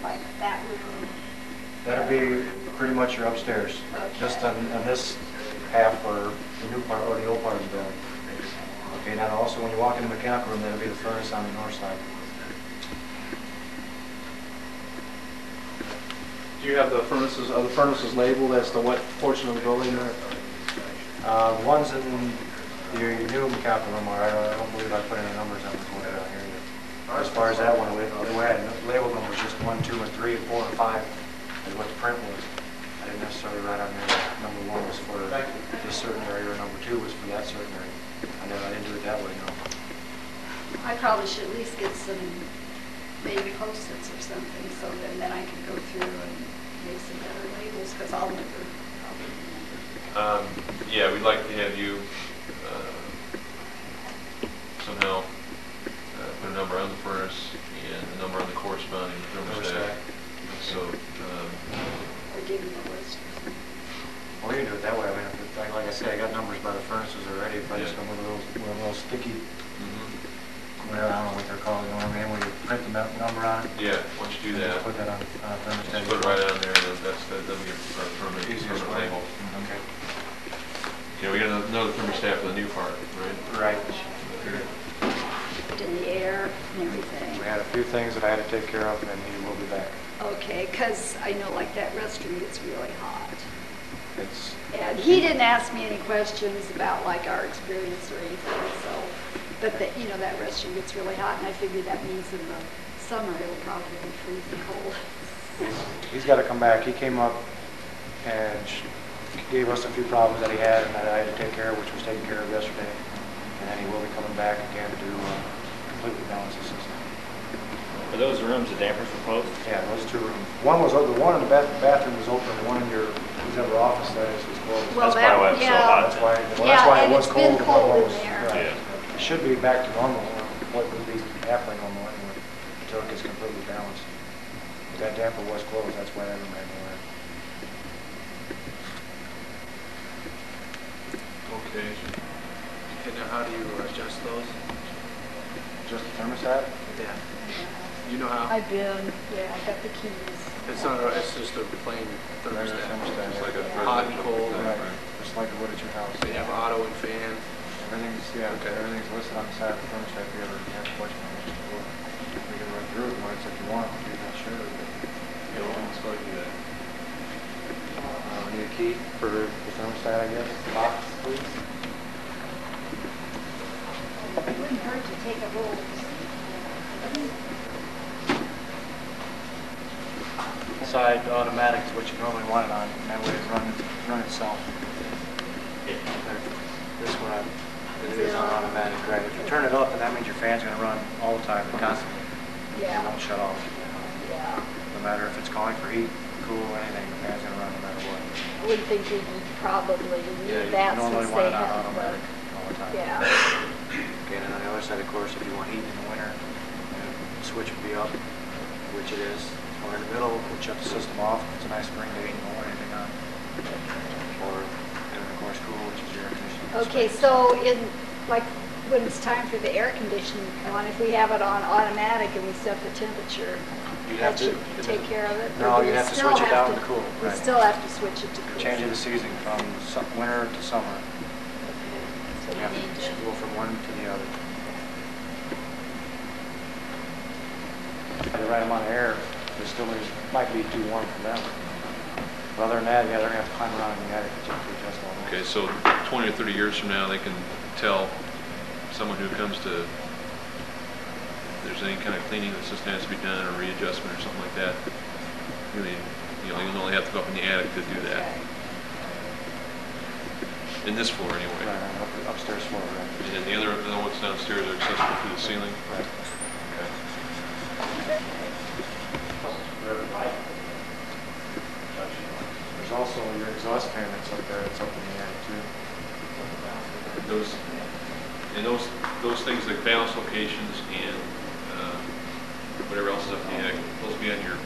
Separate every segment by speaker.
Speaker 1: like that room?
Speaker 2: That'll be pretty much your upstairs,
Speaker 1: Okay.
Speaker 2: just on this half or the new part or the old part of the building. Okay, now also when you walk in the mechanical room, that'll be the furnace on the north side.
Speaker 3: Do you have the furnaces, are the furnaces labeled as to what portion of the building they're?
Speaker 2: The ones in your new mechanical room are, I don't believe I put any numbers on this one down here yet. As far as that one, the way I labeled them was just 1, 2, and 3, and 4, and 5 is what the print was. I didn't necessarily write on there that number 1 was for this certain area or number 2 was for that certain area. I didn't do it that way, no.
Speaker 1: I probably should at least get some maybe post-its or something, so then I can go through and make some better labels, because I'll never remember.
Speaker 4: Yeah, we'd like to have you somehow put a number on the furnace and a number on the corresponding thermostat. So,
Speaker 1: Or give me a list.
Speaker 2: Well, you can do it that way. I mean, like I said, I got numbers by the furnaces already. If I just come with a little sticky, whatever, I don't know what they're called, you know what I mean, where you print the number on it.
Speaker 4: yeah, once you do that,
Speaker 2: Put that on thermostat.
Speaker 4: just put it right on there, and that'll be our permanent
Speaker 2: Easiest way.
Speaker 4: label.
Speaker 2: Okay.
Speaker 4: Yeah, we got another thermostat for the new part, right?
Speaker 2: Right.
Speaker 1: Put in the air and everything.
Speaker 2: We had a few things that I had to take care of, and he will be back.
Speaker 1: Okay, because I know like that restroom gets really hot.
Speaker 2: It's
Speaker 1: And he didn't ask me any questions about like our experience or anything, so, but that, you know, that restroom gets really hot, and I figured that means in the summer it'll probably be freezing cold.
Speaker 2: he's got to come back. He came up and gave us a few problems that he had and that I had to take care of, which was taken care of yesterday. And then he will be coming back again to completely balance the system.
Speaker 5: Are those rooms the dampers were posted?
Speaker 2: Yeah, those 2 rooms. One was the one in the bathroom was open. The one in your whatever office that is was closed.
Speaker 1: Well,
Speaker 5: That's probably why it was so hot.
Speaker 2: That's why. Well,
Speaker 1: Yeah,
Speaker 2: that's why
Speaker 1: and
Speaker 2: it was
Speaker 1: it's been
Speaker 2: cold.
Speaker 1: cold in
Speaker 2: Almost,
Speaker 1: there.
Speaker 2: right.
Speaker 5: Yeah.
Speaker 2: It should be back to normal, or what would be halfway normal anyway, until it gets completely balanced. But that damper was closed. That's why that room had no air.
Speaker 4: Okay.
Speaker 3: And now how do you adjust those?
Speaker 2: Just the thermostat?
Speaker 3: Yeah. You know how?
Speaker 1: I've been, yeah, I got the keys.
Speaker 3: It's not, it's just a plain thermostat.
Speaker 2: Thermostat.
Speaker 4: It's like a
Speaker 3: Hot and cold.
Speaker 2: Right. Just like it would at your house.
Speaker 3: They have auto and fan.
Speaker 2: Everything's, yeah, okay. Everything's listed on the side of the thermostat. If you ever have a question on it, we can run through it once if you want, if you're not sure.
Speaker 4: Yeah, well, let's go do that.
Speaker 2: We need a key for the thermostat, I guess. Lock, please.
Speaker 1: It wouldn't hurt to take a roll.
Speaker 2: Side automatic is what you normally want it on, and that way it run itself. This one, it is on automatic, right? If you turn it up, then that means your fan's going to run all the time, constantly.
Speaker 1: Yeah.
Speaker 2: It won't shut off.
Speaker 1: Yeah.
Speaker 2: No matter if it's calling for heat, cool, anything, the fan's going to run no matter what.
Speaker 1: I would think we would probably
Speaker 2: Yeah,
Speaker 1: need that
Speaker 2: you normally
Speaker 1: since
Speaker 2: want
Speaker 1: they
Speaker 2: it on
Speaker 1: have
Speaker 2: automatic all the time.
Speaker 1: Yeah.
Speaker 2: Okay, and then on the other side, of course, if you want heat in the winter, the switch would be up, which it is. Or in the middle, we'll shut the system off. It's a nice spring day, you don't want anything on. Or, and of course, cool, which is your air conditioning.
Speaker 1: Okay, so in, like, when it's time for the air conditioning to come on, if we have it on automatic and we set the temperature, that should take care of it?
Speaker 2: No,
Speaker 1: Or do
Speaker 2: you
Speaker 1: we
Speaker 2: have to
Speaker 1: still
Speaker 2: switch it
Speaker 1: have
Speaker 2: down to cool.
Speaker 1: We
Speaker 2: Right.
Speaker 1: still have to switch it to cool.
Speaker 2: Changing the season from winter to summer.
Speaker 1: So we
Speaker 2: Yeah,
Speaker 1: need
Speaker 2: it should
Speaker 1: to,
Speaker 2: go from one to the other. The right amount of air, it still might be too warm for them. But other than that, yeah, they're going to have to climb around in the attic to adjust all that.
Speaker 4: Okay, so 20 or 30 years from now, they can tell someone who comes to, if there's any kind of cleaning the system has to be done or readjustment or something like that. Really, you'll only have to go up in the attic to do that. In this floor, anyway.
Speaker 2: Right, on the upstairs floor, right.
Speaker 4: And then the other ones downstairs are accessible through the ceiling.
Speaker 2: Right.
Speaker 4: Okay.
Speaker 2: There's also your exhaust fan that's up there. It's up in the attic too.
Speaker 4: Those things like balance locations and whatever else is up in the attic, those will be on your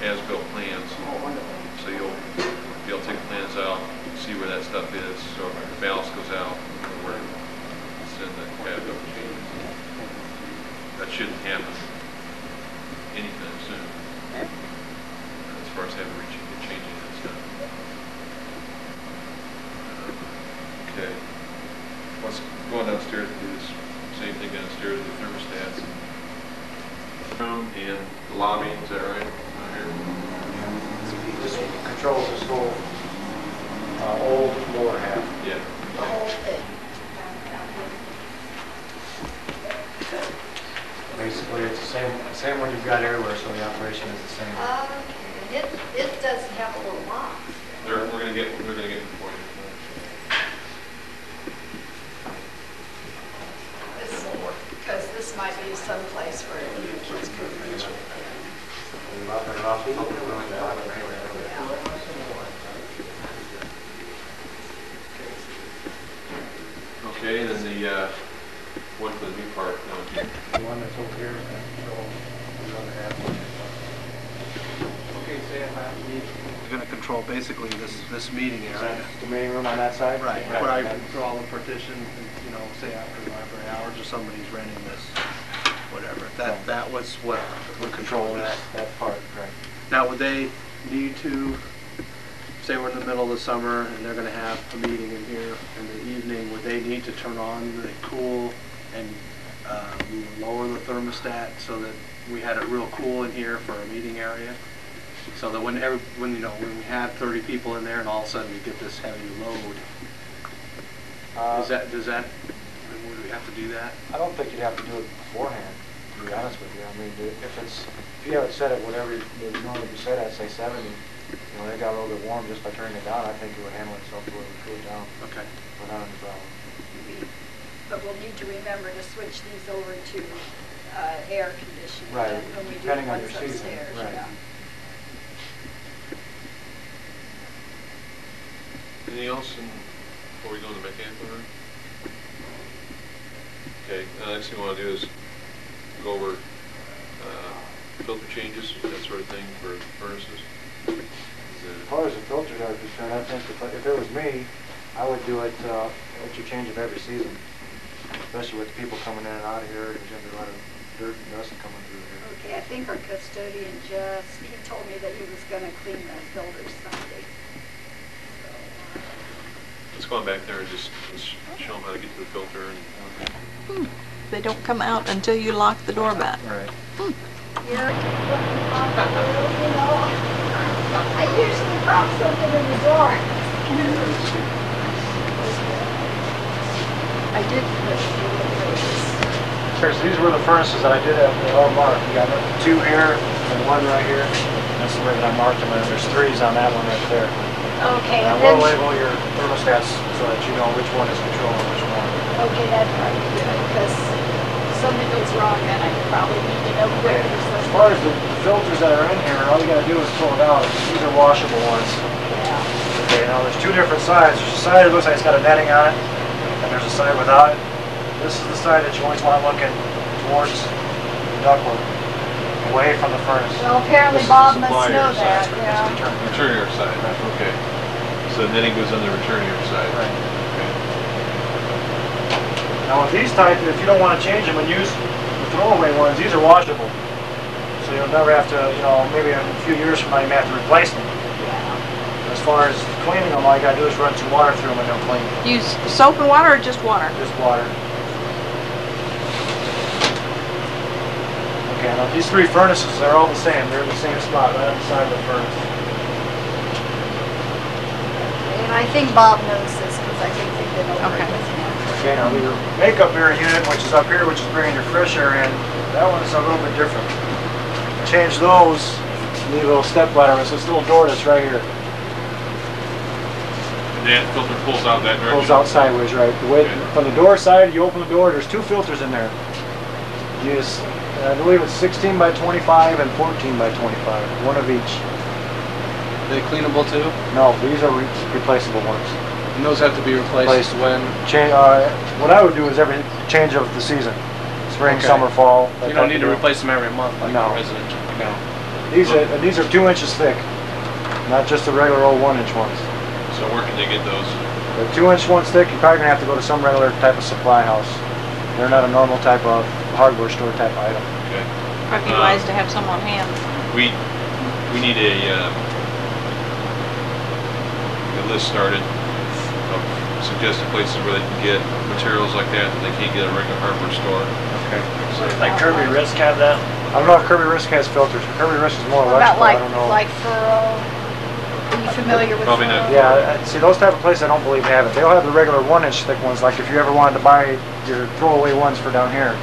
Speaker 4: as-built plans. So you'll be able to take the plans out, see where that stuff is. So if the balance goes out, where it's in the as-built changes. That shouldn't happen anytime soon. far as having to changing that stuff. Okay. Let's go on downstairs and do this same thing downstairs with the thermostats and room and the lobby. Is that right? Out here.
Speaker 2: This controls this whole old lower half.
Speaker 4: Yeah.
Speaker 1: The whole thing.
Speaker 2: Basically, it's the same one you've got everywhere, so the operation is the same.
Speaker 1: Okay, it doesn't have a little lock.
Speaker 4: We're gonna get it for you.
Speaker 1: This will work, because this might be some place where your kids could reach it.
Speaker 4: Okay, and then the one for the new part.
Speaker 2: The one that's over here is going to control the other half.
Speaker 3: Okay, Sam, you're going to control basically this meeting
Speaker 2: Is
Speaker 3: area.
Speaker 2: that the main room on that side?
Speaker 3: Right, where I draw the partition, you know, say after library hours or somebody's renting this, whatever. That was what would control that.
Speaker 2: That part, right.
Speaker 3: Now, would they need to, say we're in the middle of the summer and they're going to have a meeting in here in the evening, would they need to turn on the cool and lower the thermostat so that we had it real cool in here for a meeting area? So that when we have 30 people in there and all of a sudden we get this heavy load, would we have to do that?
Speaker 2: I don't think you'd have to do it beforehand, to be honest with you. I mean, if you have it set at whatever it normally be set at, say 70, you know, they got a little bit warm just by turning it down, I think it would handle itself to where it would cool it down.
Speaker 3: Okay.
Speaker 2: Without any problem.
Speaker 1: But we'll need to remember to switch these over to air conditioning.
Speaker 2: Right,
Speaker 1: when we do
Speaker 2: depending on
Speaker 1: ones
Speaker 2: your season,
Speaker 1: upstairs,
Speaker 2: right.
Speaker 1: yeah.
Speaker 4: Anything else before we go in the mechanical room? Okay, next thing we want to do is go over filter changes, that sort of thing for furnaces.
Speaker 2: As far as the filters are concerned, I think if it was me, I would do it at your change of every season. Especially with the people coming in and out of here, there's going to be a lot of dirt and dust coming through here.
Speaker 1: Okay, I think our custodian he told me that he was going to clean the filters Sunday.
Speaker 4: Let's go on back there and just show them how to get to the filter. And
Speaker 6: They don't come out until you lock the door back.
Speaker 2: Right.
Speaker 1: Yeah, you know, I usually drop something in the door. I did put
Speaker 2: Sure, so these were the furnaces that I did have all marked. You got 2 here and 1 right here. That's the way that I marked them, and there's 3s on that one right there.
Speaker 1: Okay,
Speaker 2: And I
Speaker 1: and then,
Speaker 2: will label your thermostats so that you know which one is controlling which one.
Speaker 1: okay, that's right, because if something goes wrong, then I probably need to know quick or
Speaker 2: As
Speaker 1: something.
Speaker 2: far as the filters that are in here, all you gotta do is pull it out. These are washable ones.
Speaker 1: Yeah.
Speaker 2: Okay, now there's 2 different sides. There's a side that looks like it's got a netting on it, and there's a side without it. This is the side that you always want looking towards the ductwork, away from the furnace.
Speaker 1: Well, apparently
Speaker 4: This is
Speaker 1: Bob
Speaker 4: the
Speaker 1: must
Speaker 4: supplier
Speaker 1: know
Speaker 4: side.
Speaker 1: that, yeah.
Speaker 4: return air side, okay. So netting goes on the return air side.
Speaker 2: Right.
Speaker 4: Okay.
Speaker 2: Now with these type, if you don't want to change them and use the throwaway ones, these are washable. So you'll never have to, you know, maybe a few years from now you may have to replace them. As far as cleaning them, all you gotta do is run some water through them and they'll clean.
Speaker 6: Use soap and water or just water?
Speaker 2: Just water. Okay, now these 3 furnaces, they're all the same. They're in the same spot, right on the side of the furnace.
Speaker 1: And I think Bob knows this, because I think they've been over
Speaker 6: Okay.
Speaker 1: it with him.
Speaker 2: Okay, now your makeup air unit, which is up here, which is bringing your fresh air in, that one is a little bit different. Change those, leave a little step ladder, it's this little door that's right here.
Speaker 4: And that filter pulls out that direction?
Speaker 2: Pulls out sideways, right. The way, from the door side, you open the door, there's 2 filters in there. You just, I believe it's 16 by 25 and 14 by 25, one of each.
Speaker 3: Are they cleanable too?
Speaker 2: No, these are replaceable ones.
Speaker 3: And those have to be replaced when?
Speaker 2: What I would do is every change of the season. Spring,
Speaker 3: Okay.
Speaker 2: summer, fall.
Speaker 3: You don't need to replace them every month like
Speaker 2: No.
Speaker 3: a residential.
Speaker 2: No. These are 2 inches thick, not just the regular old 1-inch ones.
Speaker 4: So where can they get those?
Speaker 2: The 2-inch ones thick, you're probably gonna have to go to some regular type of supply house. They're not a normal type of hardware store type item.
Speaker 4: Okay.
Speaker 6: Probably wise to have some on hand.
Speaker 4: We need a a list started of suggested places where they can get materials like that they can't get at a regular hardware store.
Speaker 2: Okay.
Speaker 5: Like Kirby Risk have that?
Speaker 2: I don't know if Kirby Risk has filters. Kirby Risk is more
Speaker 1: What about
Speaker 2: electrical, I
Speaker 1: like,
Speaker 2: don't know.
Speaker 1: like Furrow? Are you familiar with
Speaker 4: Probably not.
Speaker 1: Furrow?
Speaker 2: Yeah, see those type of places I don't believe have it. They'll have the regular 1-inch thick ones, like if you ever wanted to buy your throwaway ones for down here,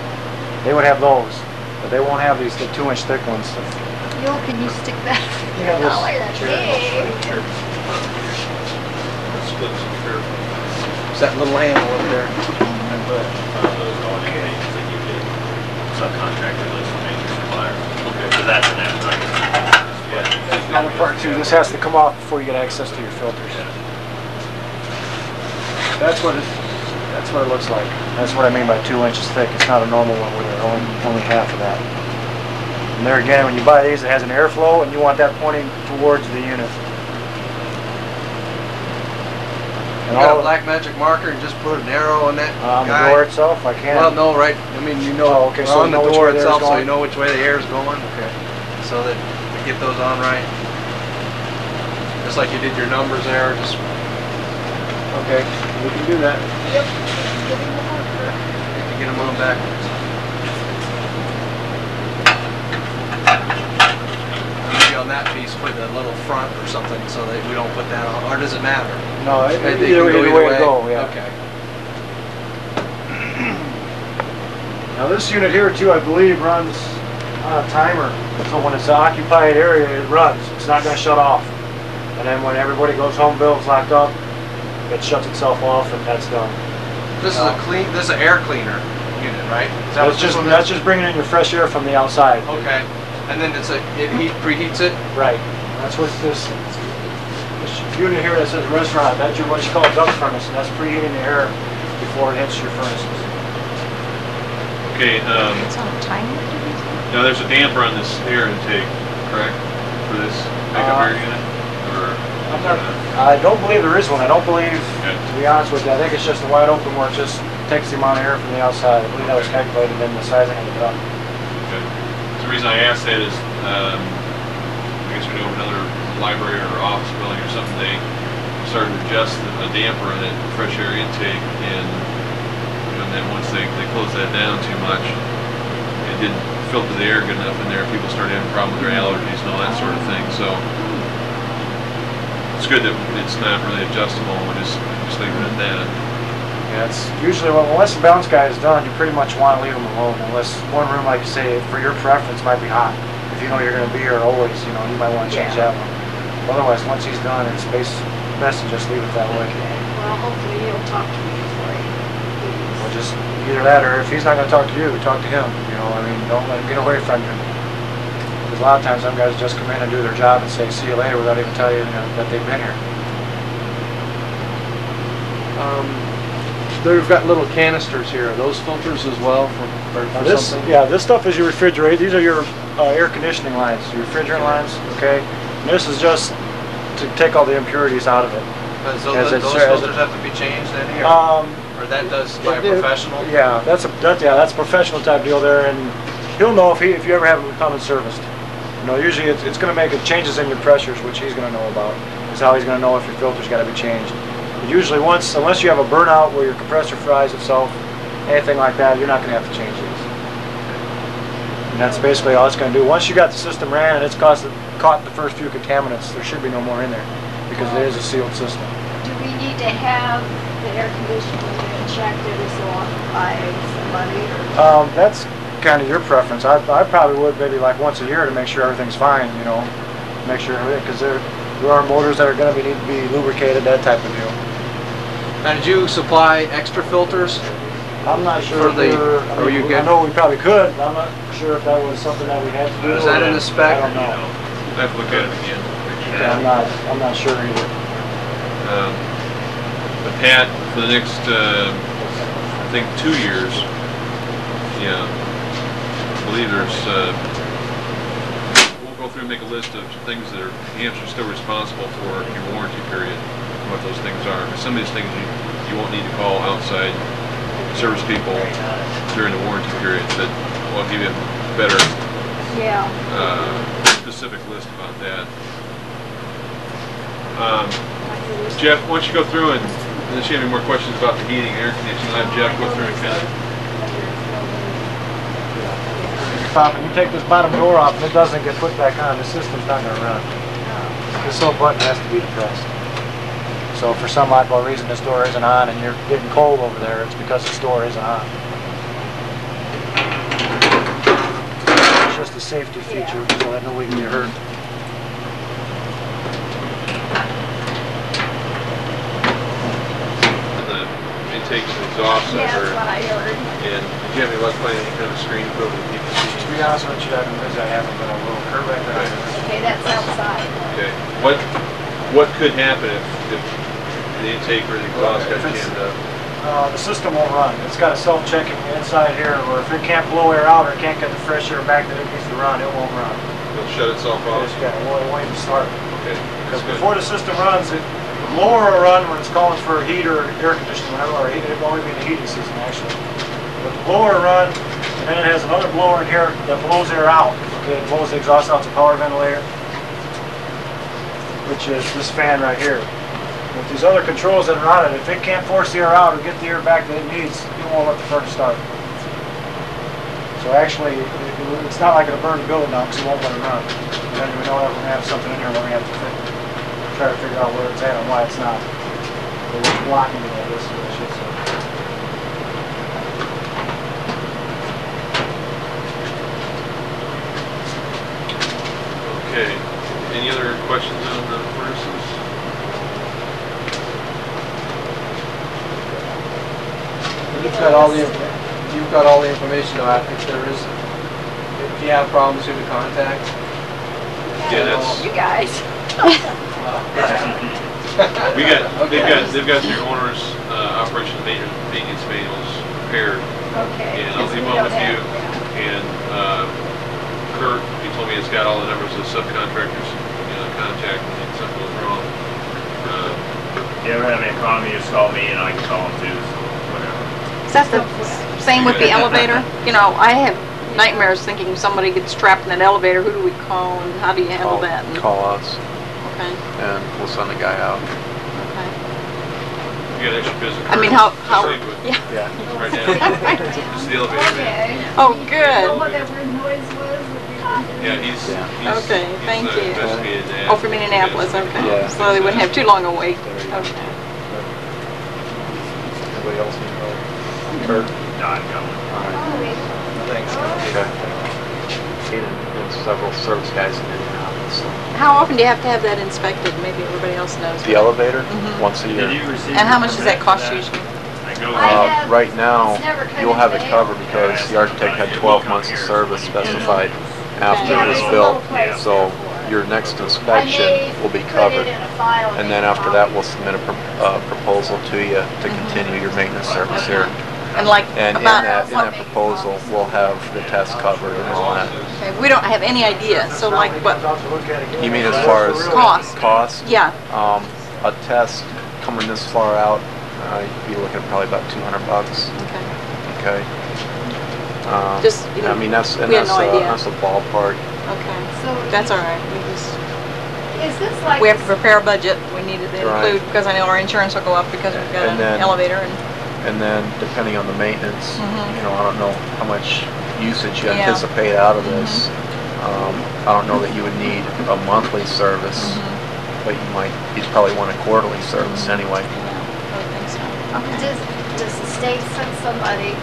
Speaker 2: they would have those. But they won't have these the 2-inch thick ones.
Speaker 1: Yo, can you stick that?
Speaker 2: Yeah, this-
Speaker 1: Oh, like hey.
Speaker 4: Split some fair.
Speaker 3: Is that little handle up there?
Speaker 5: Those going in, they give you subcontractor list for major suppliers. Okay. So that's an app, right? Yeah.
Speaker 2: Another part too, this has to come off before you get access to your filters. That's what it looks like. That's what I mean by 2 inches thick. It's not a normal one where they're only half of that. And there again, when you buy these, it has an airflow, and you want that pointing towards the unit.
Speaker 3: You got a black magic marker and just put an arrow on that
Speaker 2: On the
Speaker 3: guy?
Speaker 2: door itself, I can.
Speaker 3: Well, no, right. I mean, you know,
Speaker 2: Oh, okay, so
Speaker 3: on
Speaker 2: you
Speaker 3: the
Speaker 2: know which
Speaker 3: door
Speaker 2: way the air's
Speaker 3: itself, so
Speaker 2: going?
Speaker 3: you know which way the air is going.
Speaker 2: Okay.
Speaker 3: So that we get those on right. Just like you did your numbers there. Just
Speaker 2: Okay, we can do that.
Speaker 1: Yep. Give him the marker.
Speaker 3: you can get them on backwards. Maybe on that piece, put a little front or something so that we don't put that on. Or does it matter?
Speaker 2: No,
Speaker 3: They
Speaker 2: either
Speaker 3: can
Speaker 2: way to go, yeah.
Speaker 3: Okay.
Speaker 2: Now this unit here too, I believe, runs on a timer. So when it's an occupied area, it runs. It's not going to shut off. And then when everybody goes home, bills locked up, it shuts itself off and that's done.
Speaker 3: This is a clean. This is an air cleaner unit, right? Is that what this one is?
Speaker 2: That's just bringing in your fresh air from the outside.
Speaker 3: Okay. And then it preheats it.
Speaker 2: Right. That's what this unit here that says restaurant, that's your what you call a duct furnace, and that's preheating the air before it hits your furnaces.
Speaker 4: Okay,
Speaker 6: It's on a timer?
Speaker 4: now there's a damper on this air intake, correct? For this makeup air unit? Or
Speaker 2: I don't believe there is one. I don't believe,
Speaker 4: Okay.
Speaker 2: to be honest with you, I think it's just a wide open where it just takes the amount of air from the outside. I believe that was calculated in the sizing of the duct.
Speaker 4: Okay. So the reason I asked that is, I guess we know another library or office building or something, they started to adjust the damper in that fresh air intake, and then once they closed that down too much, it didn't filter the air good enough in there. People started having problems with their allergies and all that sort of thing. So it's good that it's not really adjustable. We'll just leave it at that.
Speaker 2: Yeah, it's usually, well, unless the bounce guy is done, you pretty much want to leave them alone. Unless one room, like you say, for your preference, might be hot. If you know you're going to be here always, you know, you might want to change that one. Otherwise, once he's done, it's best to just leave it that way.
Speaker 1: Well, hopefully he'll talk to me before he leaves.
Speaker 2: Well, just either that, or if he's not going to talk to you, talk to him. You know, I mean, don't let him get away from you. Because a lot of times, some guys just come in and do their job and say, see you later, without even telling you, that they've been here.
Speaker 3: They've got little canisters here. Are those filters as well for something?
Speaker 2: Yeah, this stuff is your refrigerator. These are your air conditioning lines, your refrigerant lines, okay? And this is just to take all the impurities out of it.
Speaker 3: So
Speaker 2: As
Speaker 3: those
Speaker 2: it's-
Speaker 3: filters have to be changed then here? Or that does by a professional?
Speaker 2: Yeah, that's a professional type deal there, and he'll know if you ever have them come and serviced. You know, usually it's going to make changes in your pressures, which he's going to know about. Is how he's going to know if your filter's got to be changed. But usually unless you have a burnout where your compressor fries itself, anything like that, you're not going to have to change these. And that's basically all it's going to do. Once you got the system ran and it's caught the first few contaminants, there should be no more in there because it is a sealed system.
Speaker 1: Do we need to have the air conditioning unit checked every so often by somebody? Or?
Speaker 2: That's kind of your preference. I probably would maybe like once a year to make sure everything's fine, you know, make sure everything, because there are motors that are going to need to be lubricated, that type of deal.
Speaker 3: Now, did you supply extra filters?
Speaker 2: I'm not sure. I know we probably could. I'm not sure if that was something that we had to do.
Speaker 3: Is that in the spec?
Speaker 2: I don't know.
Speaker 4: I have to look at it again.
Speaker 2: Yeah, I'm not sure either.
Speaker 4: But Pat, for the next, I think 2 years, yeah, I believe there's, we'll go through and make a list of things that are, Hampshire's still responsible for your warranty period, what those things are. Some of these things you won't need to call outside service people during the warranty period, but we'll give you a better specific list about that.
Speaker 1: Like the
Speaker 4: Jeff, why don't you go through and, unless you have any more questions about the heating and air conditioning, let Jeff go through and kind of.
Speaker 2: Tom, when you take this bottom door off and it doesn't get put back on, the system's not going to run. This little button has to be depressed. So for some oddball reason this door isn't on and you're getting cold over there, it's because this door isn't on. It's just a safety feature so that nobody can get hurt.
Speaker 4: Intakes and exhausts.
Speaker 1: Yeah, that's what I heard.
Speaker 4: And did you have any luck finding any kind of screen for the people to see?
Speaker 2: To be honest with you, I haven't, but I will. Curve back there.
Speaker 1: Okay, that's outside.
Speaker 4: Okay. What could happen if the intake or the exhaust got jammed up?
Speaker 2: The system won't run. It's got a self-checking inside here where if it can't blow air out or can't get the fresh air back that it needs to run, it won't run.
Speaker 4: It'll shut itself off?
Speaker 2: Yeah, it won't even start.
Speaker 4: Okay.
Speaker 2: Because before the system runs, the blower will run when it's calling for heat or air conditioning, whatever, or heat, it won't even be in the heating season actually. But the blower will run, and then it has another blower in here that blows air out. Okay, it blows the exhaust out to power ventilator, which is this fan right here. With these other controls that are on it, if it can't force the air out or get the air back that it needs, it won't let the furnace start. So actually, it's not like it'll burn the building down because it won't let it run. And then we know that we're going to have something in here where we have to try to figure out where it's at and why it's not. Or what's blocking it, I guess is what I should say.
Speaker 4: Okay. Any other questions on the furnaces?
Speaker 3: You've got all the information about if you have problems, who to contact.
Speaker 4: Yeah, that's.
Speaker 1: You guys.
Speaker 4: They've got their owner's operation maintenance manuals prepared.
Speaker 1: Okay.
Speaker 4: And I'll leave one with you. And Kurt, he told me it's got all the numbers of subcontractors, contact when something goes wrong.
Speaker 5: If you ever have any problem, you just call me and I can call them too, so whatever.
Speaker 6: Is that the same with the elevator? You know, I have nightmares thinking somebody gets trapped in an elevator. Who do we call and how do you handle that? And,
Speaker 7: Call us,
Speaker 6: okay.
Speaker 7: and we'll send a guy out.
Speaker 6: Okay.
Speaker 4: You got extra business.
Speaker 6: I mean, how
Speaker 4: Yeah.
Speaker 6: yeah.
Speaker 4: Right now. It's the elevator man.
Speaker 1: Okay.
Speaker 6: Oh,
Speaker 1: You
Speaker 6: good.
Speaker 1: know what that weird noise was?
Speaker 4: Yeah, he's
Speaker 6: Okay, thank you.
Speaker 4: investigated that.
Speaker 6: Oh, from Indianapolis, okay.
Speaker 7: Yeah.
Speaker 6: So they wouldn't have too long a wait.
Speaker 7: There you go.
Speaker 6: Okay.
Speaker 7: Anybody else need help? Kurt?
Speaker 5: No, I'm going.
Speaker 7: All right.
Speaker 2: Thanks.
Speaker 7: Okay. And several service guys in Indianapolis. So.
Speaker 6: How often do you have to have that inspected? Maybe everybody else knows.
Speaker 7: The elevator,
Speaker 6: Mhm.
Speaker 7: once a year.
Speaker 5: Did you receive
Speaker 6: And how much does
Speaker 5: permit
Speaker 6: that cost
Speaker 5: for
Speaker 6: usually?
Speaker 5: I go
Speaker 7: Right now,
Speaker 1: It's never cut
Speaker 7: you'll have it
Speaker 1: in
Speaker 7: covered because the architect had 12 months of service specified after
Speaker 1: Yeah,
Speaker 7: it was
Speaker 1: there's a
Speaker 7: built.
Speaker 1: little place
Speaker 7: So
Speaker 1: there for it.
Speaker 7: your next inspection will be covered. And then after that, we'll submit a proposal to you to continue your maintenance service here.
Speaker 6: And like
Speaker 7: And in
Speaker 6: about
Speaker 7: that proposal, we'll have the test covered and all that.
Speaker 6: okay, we don't have any idea. So like what
Speaker 7: You mean as far as
Speaker 6: Cost.
Speaker 7: cost?
Speaker 6: yeah.
Speaker 7: A test coming this far out, you'd be looking at probably about $200.
Speaker 6: Okay.
Speaker 7: Okay.
Speaker 6: Just, you know,
Speaker 7: I mean, that's
Speaker 6: we had no idea.
Speaker 7: that's a ballpark.
Speaker 6: Okay.
Speaker 1: So
Speaker 6: That's all right.
Speaker 1: is this like?
Speaker 6: We have to prepare a budget. We need to
Speaker 7: Right.
Speaker 6: include because I know our insurance will go up because we've got
Speaker 7: And
Speaker 6: an
Speaker 7: then-
Speaker 6: elevator
Speaker 7: And then depending on the maintenance,
Speaker 6: Mhm.
Speaker 7: I don't know how much usage you
Speaker 6: Yeah.
Speaker 7: anticipate out of this. I don't know that you would need a monthly service, but you'd probably want a quarterly service anyway.
Speaker 6: Yeah, I would think so. Okay.
Speaker 1: Does the state send somebody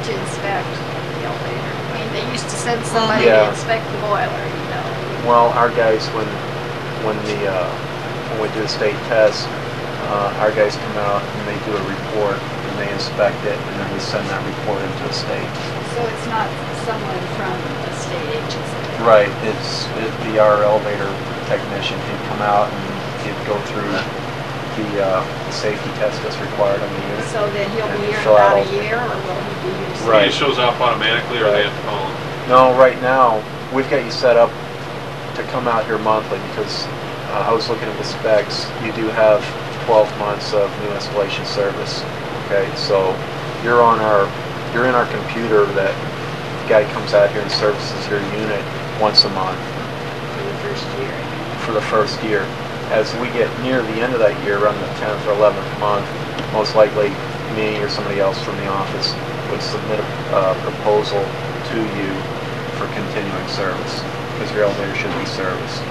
Speaker 1: to inspect the elevator? I mean, they used to send somebody
Speaker 7: Yeah.
Speaker 1: to inspect the boiler,
Speaker 7: Well, our guys, when we do a state test, our guys come out and they do a report and they inspect it and then we send that report into the state.
Speaker 1: So it's not someone from a state agency?
Speaker 7: Right, it'd be our elevator technician. He'd come out and he'd go through the safety test that's required on the unit.
Speaker 1: So then he'll
Speaker 7: And
Speaker 1: be here in
Speaker 7: fill out
Speaker 1: about a
Speaker 7: all-
Speaker 1: year, or will he be here?
Speaker 7: Right.
Speaker 4: It just shows up automatically, or they have to call them?
Speaker 7: No, right now, we've got you set up to come out here monthly because I was looking at the specs. You do have 12 months of new installation service. Okay, so you're in our computer that the guy comes out here and services your unit once a month
Speaker 1: For the first year?
Speaker 7: for the first year. as we get near the end of that year, around the 10th or 11th month, most likely me or somebody else from the office would submit a proposal to you for continuing service, because your elevator should be serviced.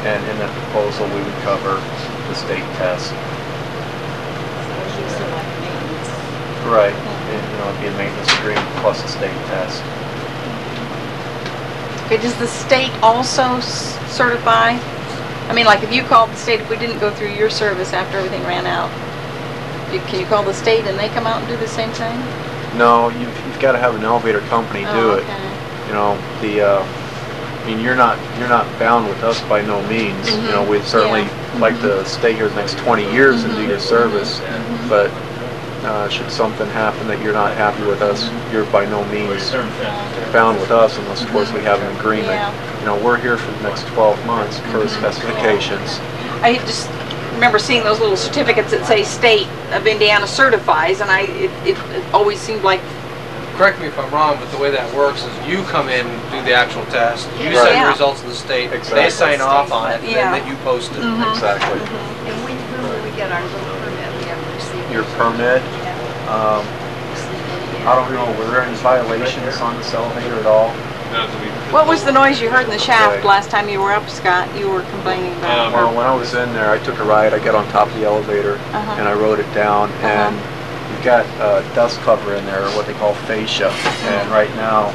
Speaker 7: And in that proposal, we would cover the state test. Right, and, you know, it'd be a maintenance agreement plus a state test.
Speaker 6: Okay, does the state also certify? I mean, like if you called the state, if we didn't go through your service after everything ran out, can you call the state and they come out and do the same thing?
Speaker 7: No, you've got to have an elevator company do it. You know, I mean, you're not bound with us by no means. You know, we'd certainly like to stay here the next 20 years and do your service, but should something happen that you're not happy with us, you're by no means bound with us unless, of course, we have an agreement. You know, we're here for the next 12 months per specifications.
Speaker 6: I just remember seeing those little certificates that say State of Indiana certifies, and it always seemed like.
Speaker 3: Correct me if I'm wrong, but the way that works is you come in and do the actual test, you send the results to the state, they sign off on it, and then you post it.
Speaker 7: Exactly.
Speaker 1: And when will we get our little permit? We haven't received
Speaker 7: Your permit, I don't know, were there any violations on this elevator at all?
Speaker 6: What was the noise you heard in the shaft last time you were up, Scott? You were complaining about.
Speaker 7: Well, when I was in there, I took a ride. I got on top of the elevator and I wrote it down. And you've got dust cover in there, what they call fascia. And right now,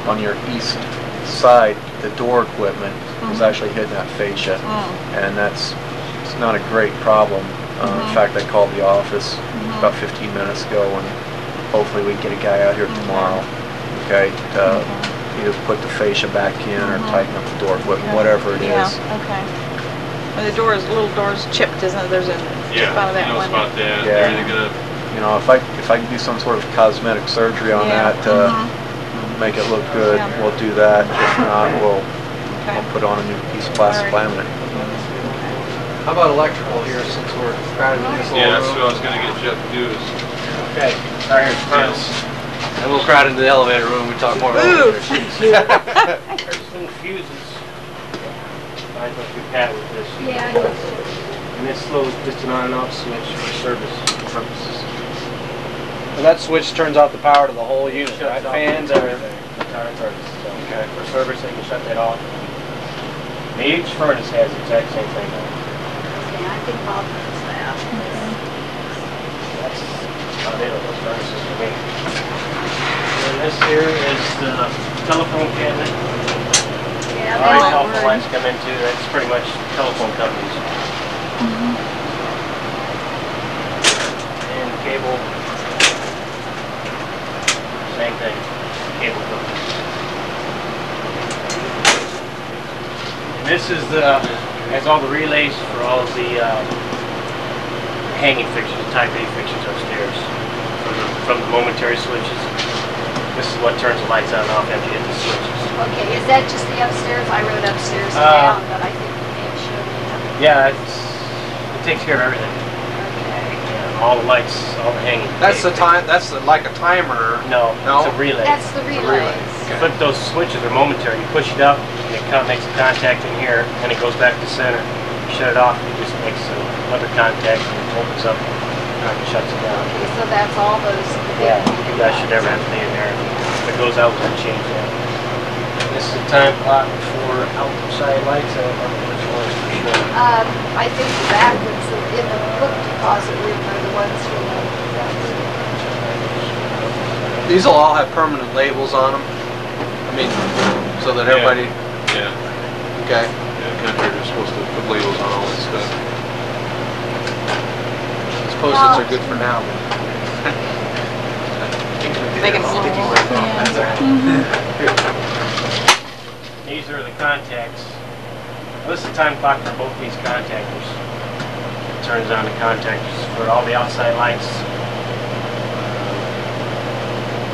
Speaker 7: on your east side, the door equipment is actually hitting that fascia, and it's not a great problem. In fact, I called the office about 15 minutes ago, and hopefully we can get a guy out here tomorrow. Okay. Either put the fascia back in or tighten up the door, whatever it is.
Speaker 6: Okay. And the little door's chipped, isn't it? There's a chip out of that one.
Speaker 4: About that.
Speaker 7: Yeah.
Speaker 4: They're either gonna.
Speaker 7: You know, if I can do some sort of cosmetic surgery on that to make it look good, we'll do that. If not, we'll put on a new piece of plastic laminate.
Speaker 3: How about electrical here, since we're crowded in this little room?
Speaker 4: Yeah, that's what I was gonna get Jeff to do is.
Speaker 3: Okay, right here, furnace. And we'll crowd into the elevator room, we talk more about elevator.
Speaker 5: There's some fuses. I thought you had with this.
Speaker 1: Yeah, I know.
Speaker 5: And this little, just an on and off switch for service purposes.
Speaker 3: And that switch turns out the power to the whole unit, right? Fans, everything.
Speaker 5: Entire furnace. So, okay. For service, they can shut that off. And each furnace has the exact same thing.
Speaker 1: Okay, I think Bob knows that.
Speaker 5: That's how they know those furnaces for me. And this here is the telephone cabinet.
Speaker 1: Yeah,
Speaker 5: All right,
Speaker 1: they
Speaker 5: telephone lines come into, that's pretty much telephone companies. And cable, same thing, cable company. And this is has all the relays for all of the hanging fixtures, type A fixtures upstairs, from the momentary switches. This is what turns the lights on and off after you hit the switches.
Speaker 1: Okay, is that just the upstairs? I wrote upstairs and down, but I think you can't show me.
Speaker 5: Yeah, it takes care of everything.
Speaker 1: Okay.
Speaker 5: All the lights, all the hanging.
Speaker 3: That's the time. That's like a timer.
Speaker 5: No, it's a relay.
Speaker 1: That's the relays.
Speaker 5: But those switches are momentary. You push it up, and it makes a contact in here, and it goes back to center. You shut it off, it just makes another contact, and it opens up and shuts it down.
Speaker 1: Okay, so that's all those.
Speaker 5: Yeah, you guys should never have to be in there. If it goes out, we can change that. This is a time clock for outside lights. I don't remember which ones for sure.
Speaker 1: I think the back ones in the book deposit room are the ones for the.
Speaker 3: These will all have permanent labels on them. I mean, so that everybody.
Speaker 4: Yeah.
Speaker 3: Okay.
Speaker 4: Yeah, contractors are supposed to put labels on all this stuff.
Speaker 3: These Post-its are good for now.
Speaker 6: Make them sticky.
Speaker 5: These are the contacts. Well, this is the time clock for both these contactors. It turns on the contactors for all the outside lights.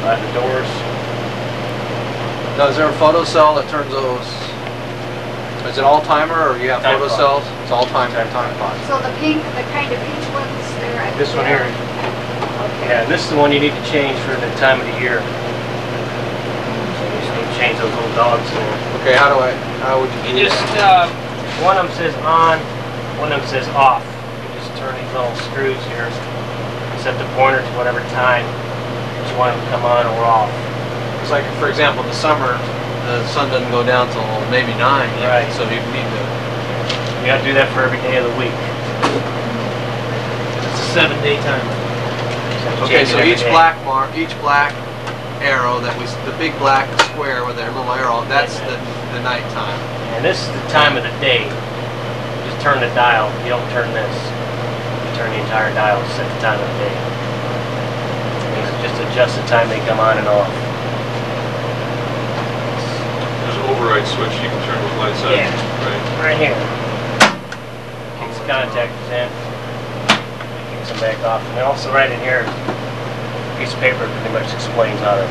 Speaker 5: By the doors.
Speaker 3: Now, is there a photo cell that turns those? Is it all timer, or you have
Speaker 5: Time
Speaker 3: photo
Speaker 5: clock.
Speaker 3: cells? It's all time clock.
Speaker 1: So the pink, the kind of pink ones there.
Speaker 5: This one here.
Speaker 1: Okay.
Speaker 5: Yeah, and this is the one you need to change for the time of the year. So you just need to change those little dogs there.
Speaker 3: Okay, how would you do
Speaker 5: You just,
Speaker 3: that?
Speaker 5: one of them says on, one of them says off. You just turn these little screws here, set the pointer to whatever time you want them to come on or off.
Speaker 3: It's like, for example, in the summer, the sun doesn't go down till maybe 9.
Speaker 5: Right.
Speaker 3: So you need to.
Speaker 5: You got to do that for every day of the week. It's a 7-day timer.
Speaker 3: Okay, so each black arrow that the big black square with their little arrow, that's the nighttime.
Speaker 5: And this is the time of the day. Just turn the dial. You don't turn this. You turn the entire dial to set the time of the day. And just adjust the time they come on and off.
Speaker 4: There's an override switch, you can turn those lights on.
Speaker 5: Yeah. Right here. Kicks the contactors in. Kicks them back off. And also right in here, a piece of paper pretty much explains how to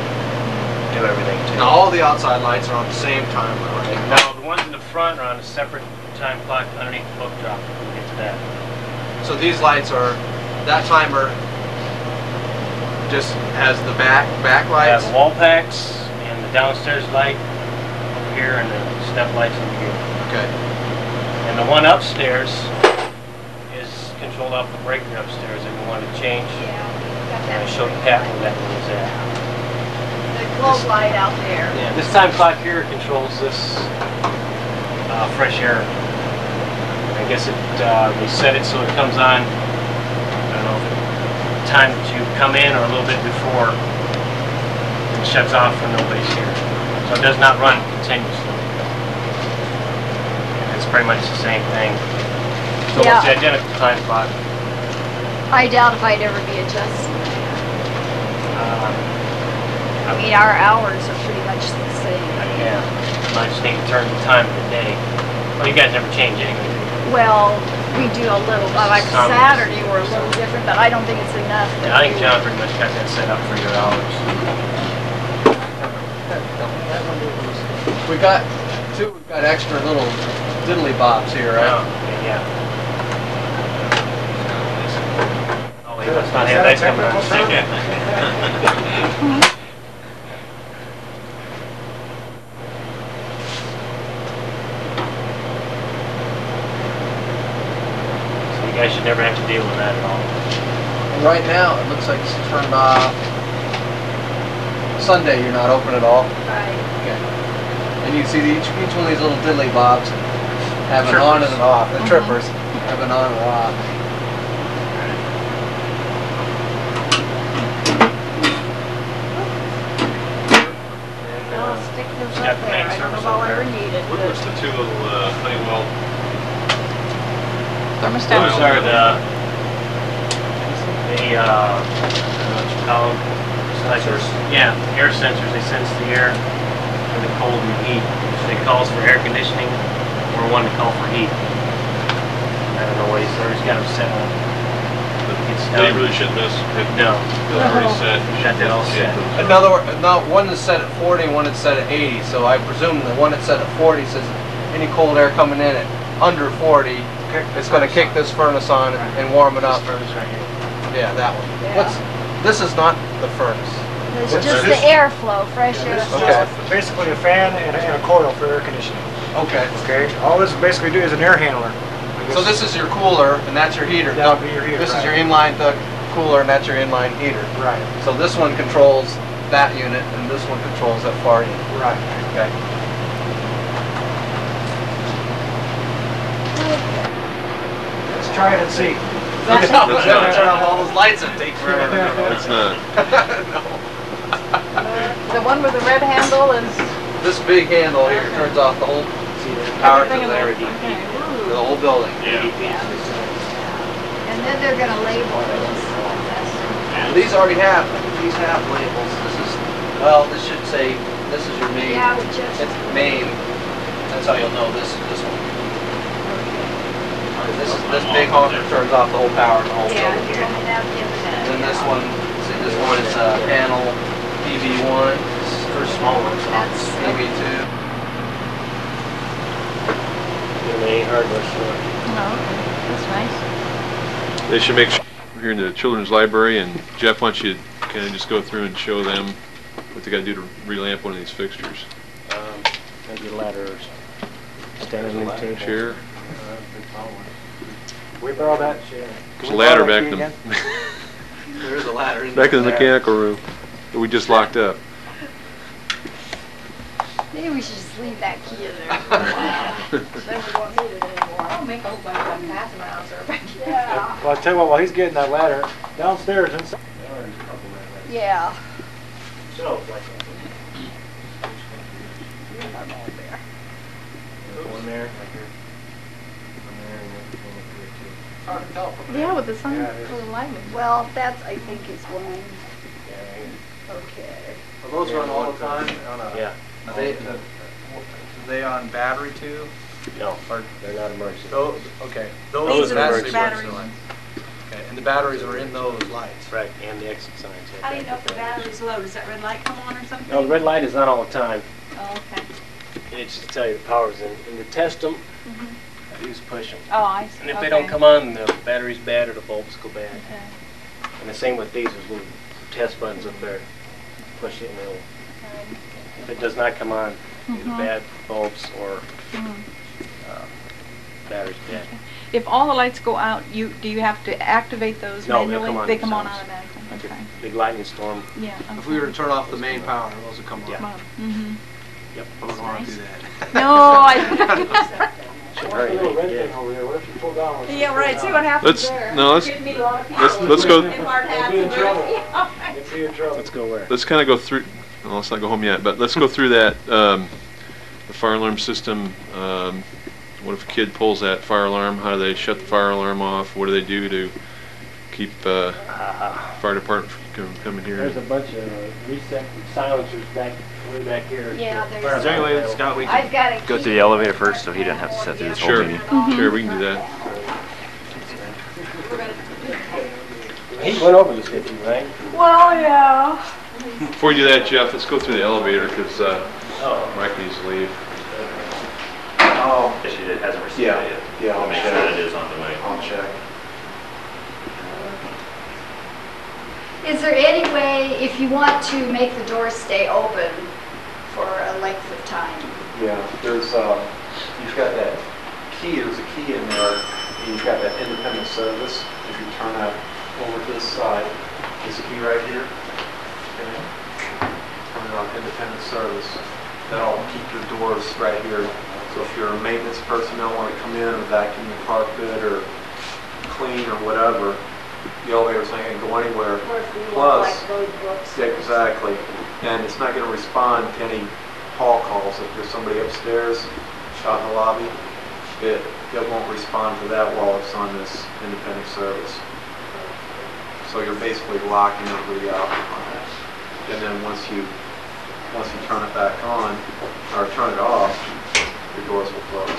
Speaker 5: do everything too.
Speaker 3: Now all the outside lights are on the same timer, right?
Speaker 5: No, the ones in the front are on a separate time clock underneath the book drop. We'll get to that.
Speaker 3: So these lights are, that timer just has the back
Speaker 5: We have
Speaker 3: lights?
Speaker 5: the wall packs and the downstairs light over here and the step lights over here.
Speaker 3: Okay.
Speaker 5: And the one upstairs is controlled off the breaker upstairs if you want to change. And I showed Pat where that one was at.
Speaker 1: The globe light out there.
Speaker 5: Yeah, this time clock here controls this fresh air. I guess we set it so it comes on, I don't know, the time that you come in or a little bit before. It shuts off when nobody's here. So it does not run continuously. It's pretty much the same thing. So
Speaker 1: Yeah.
Speaker 5: it's the identical time clock.
Speaker 1: I doubt if I'd ever be adjusting. I mean, our hours are pretty much the same.
Speaker 5: Yeah, I just need to turn the time of the day. Well, you guys never change anyway.
Speaker 1: Well, we do a little, like
Speaker 5: Some-
Speaker 1: Saturday we're a little different, but I don't think it's enough.
Speaker 5: Yeah, I think John pretty much got that set up for your hours.
Speaker 3: We've got extra little diddly bobs here, right?
Speaker 5: Oh, yeah. Oh, he must not have that coming on second. So you guys should never have to deal with that at all.
Speaker 3: And right now, it looks like it's turned off. Sunday, you're not open at all.
Speaker 1: Right.
Speaker 3: Okay. And you can see each one of these little diddly bobs have an on and an off. The trippers have an on and off.
Speaker 1: I'll stick those
Speaker 5: Got
Speaker 1: up
Speaker 5: the
Speaker 1: there.
Speaker 5: main
Speaker 1: I don't know
Speaker 5: service
Speaker 1: if I'll
Speaker 5: up there.
Speaker 1: ever need it,
Speaker 4: What was
Speaker 1: but
Speaker 4: the two little Honeywell?
Speaker 6: Thermostat.
Speaker 5: Those are I don't know what you call them. Sensors. Yeah, air sensors. They sense the air for the cold and heat. So it calls for air conditioning or one to call for heat. I don't know what he's got them set up. It's
Speaker 4: They
Speaker 5: done.
Speaker 4: really shouldn't miss.
Speaker 5: No.
Speaker 4: They're already set.
Speaker 5: You got that all set.
Speaker 3: In other words, one is set at 40 and one is set at 80. So I presume the one that's set at 40 says any cold air coming in at under 40, it's going to kick this furnace on and warm it up.
Speaker 5: This furnace right here.
Speaker 3: Yeah, that one.
Speaker 1: Yeah.
Speaker 3: This is not the furnace.
Speaker 1: it's
Speaker 3: what's
Speaker 1: just
Speaker 3: this?
Speaker 1: the airflow, fresh
Speaker 2: Yeah, this is
Speaker 1: airflow.
Speaker 3: Okay.
Speaker 2: basically a fan and a coil for air conditioning.
Speaker 3: Okay.
Speaker 2: Okay, all this basically do is an air handler.
Speaker 3: So this is your cooler and that's your heater.
Speaker 2: That would be your heater,
Speaker 3: This is
Speaker 2: right.
Speaker 3: your inline cooler and that's your inline heater.
Speaker 2: Right,
Speaker 3: So this one controls that unit and this one controls that far unit.
Speaker 2: right.
Speaker 3: Okay.
Speaker 2: Let's try it and see.
Speaker 4: That's not-
Speaker 3: Turn off all those lights and take forever.
Speaker 4: It's not.
Speaker 3: No.
Speaker 6: The one with the red handle is
Speaker 3: This big handle here turns off the whole power to
Speaker 6: everything in there.
Speaker 3: the
Speaker 6: Okay.
Speaker 3: whole building.
Speaker 4: Yeah.
Speaker 1: And then they're gonna label this.
Speaker 3: These already have labels. This is, well, this should say, this is your main.
Speaker 1: Yeah, we just.
Speaker 3: It's main. That's how you'll know this one. This big honker turns off the whole power in the whole
Speaker 1: Yeah,
Speaker 3: building.
Speaker 1: you told me that the other day.
Speaker 3: And then this one, see this one is panel PV1. This is for small ones.
Speaker 1: That's.
Speaker 3: PV2.
Speaker 5: Any hardware store.
Speaker 6: No, that's nice.
Speaker 4: They should make sure here in the children's library, and Jeff wants you to kind of just go through and show them what they got to do to relamp one of these fixtures.
Speaker 5: get a ladder or standing table.
Speaker 4: Chair.
Speaker 2: We borrow that?
Speaker 4: There's a ladder back in
Speaker 3: There is a ladder.
Speaker 4: back in the mechanical room that we just locked up.
Speaker 1: Maybe we should just leave that key in there for a while. Then we won't need it anymore.
Speaker 6: I'll make a whole bunch of passing around or
Speaker 1: Yeah.
Speaker 2: Well, I tell you what, while he's getting that ladder, downstairs, inside.
Speaker 1: Yeah.
Speaker 5: So, like one there, like here. One there, and then one up here too.
Speaker 6: Yeah, with the sun,
Speaker 2: Yeah, it is.
Speaker 6: for the lighting.
Speaker 1: Well, that's, I think, is one.
Speaker 5: Yeah,
Speaker 1: Okay.
Speaker 3: Are those run all the time?
Speaker 5: yeah.
Speaker 3: Are they on battery too?
Speaker 5: No, they're not emergency.
Speaker 3: Those, okay.
Speaker 5: Those are
Speaker 3: battery
Speaker 6: batteries.
Speaker 3: lights. Okay, and the batteries are in those lights.
Speaker 5: Right, and the exit signs.
Speaker 6: How do you know if the battery's low? Does that red light come on or something?
Speaker 5: No, the red light is on all the time.
Speaker 6: Oh, okay.
Speaker 5: And it's just to tell you the power's in. And to test them,
Speaker 6: Mhm.
Speaker 5: you just push them.
Speaker 6: Oh, I see.
Speaker 5: And if
Speaker 6: Okay.
Speaker 5: they don't come on, the battery's bad or the bulbs go bad.
Speaker 6: Okay.
Speaker 5: And the same with these, there's little test buttons up there. Push it and it'll, if it does not come on, either
Speaker 6: Mhm.
Speaker 5: bad bulbs or
Speaker 6: Mhm.
Speaker 5: battery's bad.
Speaker 6: If all the lights go out, do you have to activate those
Speaker 5: No, they'll
Speaker 6: manually?
Speaker 5: come on
Speaker 6: They come on
Speaker 5: themselves.
Speaker 6: automatically.
Speaker 5: Like
Speaker 6: Okay.
Speaker 5: a big lightning storm.
Speaker 6: Yeah.
Speaker 3: If we were to turn off the main power, those would come on.
Speaker 5: Yeah.
Speaker 6: Mhm.
Speaker 5: Yep.
Speaker 3: I wouldn't want to
Speaker 6: Nice.
Speaker 3: do that.
Speaker 6: No, I.
Speaker 5: Should
Speaker 2: What's
Speaker 5: hurry,
Speaker 2: the little
Speaker 5: make
Speaker 2: red
Speaker 5: it
Speaker 2: thing
Speaker 5: good.
Speaker 2: over there? What if you pull down? What's
Speaker 6: Yeah,
Speaker 2: pull
Speaker 6: right.
Speaker 2: down?
Speaker 6: See what happens
Speaker 4: Let's
Speaker 6: there.
Speaker 4: no, let's
Speaker 6: You'd meet a lot of people
Speaker 4: let's go.
Speaker 6: in hard hats
Speaker 2: We'll be in
Speaker 6: and
Speaker 2: trouble.
Speaker 6: everything.
Speaker 2: You'd be in trouble.
Speaker 5: Let's go where?
Speaker 4: Let's kind of go through. Well, let's not go home yet, but let's go through that. The fire alarm system. What if a kid pulls that fire alarm? How do they shut the fire alarm off? What do they do to keep fire department from coming here?
Speaker 5: There's a bunch of reset silencers way back here.
Speaker 1: Yeah, there's-
Speaker 2: Is there any way that Scott, we
Speaker 1: I've got a
Speaker 8: Go
Speaker 1: key.
Speaker 8: through the elevator first so he doesn't have to sit through this whole
Speaker 4: Sure,
Speaker 8: meeting.
Speaker 4: sure, we can do that.
Speaker 5: He went over this with you, right?
Speaker 1: Well, yeah.
Speaker 4: Before you do that, Jeff, let's go through the elevator because
Speaker 5: Oh.
Speaker 4: Mike needs to leave.
Speaker 2: Oh,
Speaker 8: She hasn't received
Speaker 2: yeah,
Speaker 8: it yet.
Speaker 2: yeah, I'll
Speaker 8: Make
Speaker 2: check.
Speaker 8: sure that it is on the way.
Speaker 2: I'll check.
Speaker 1: Is there any way, if you want to make the doors stay open for a length of time?
Speaker 7: Yeah, there's, you've got that key, there's a key in there, and you've got that independent service. If you turn that over to this side, this key right here, okay? Turn it on independent service. That'll keep your doors right here. So if you're a maintenance personnel want to come in and vacuum the carpet or clean or whatever, the elevator's not going to go anywhere.
Speaker 1: Or if we look
Speaker 7: Plus,
Speaker 1: like road books?
Speaker 7: yeah, exactly. And it's not going to respond to any hall calls. If there's somebody upstairs out in the lobby, it won't respond to that while it's on this independent service. So you're basically locking everybody out on that. And then once you turn it back on, or turn it off, your doors will close.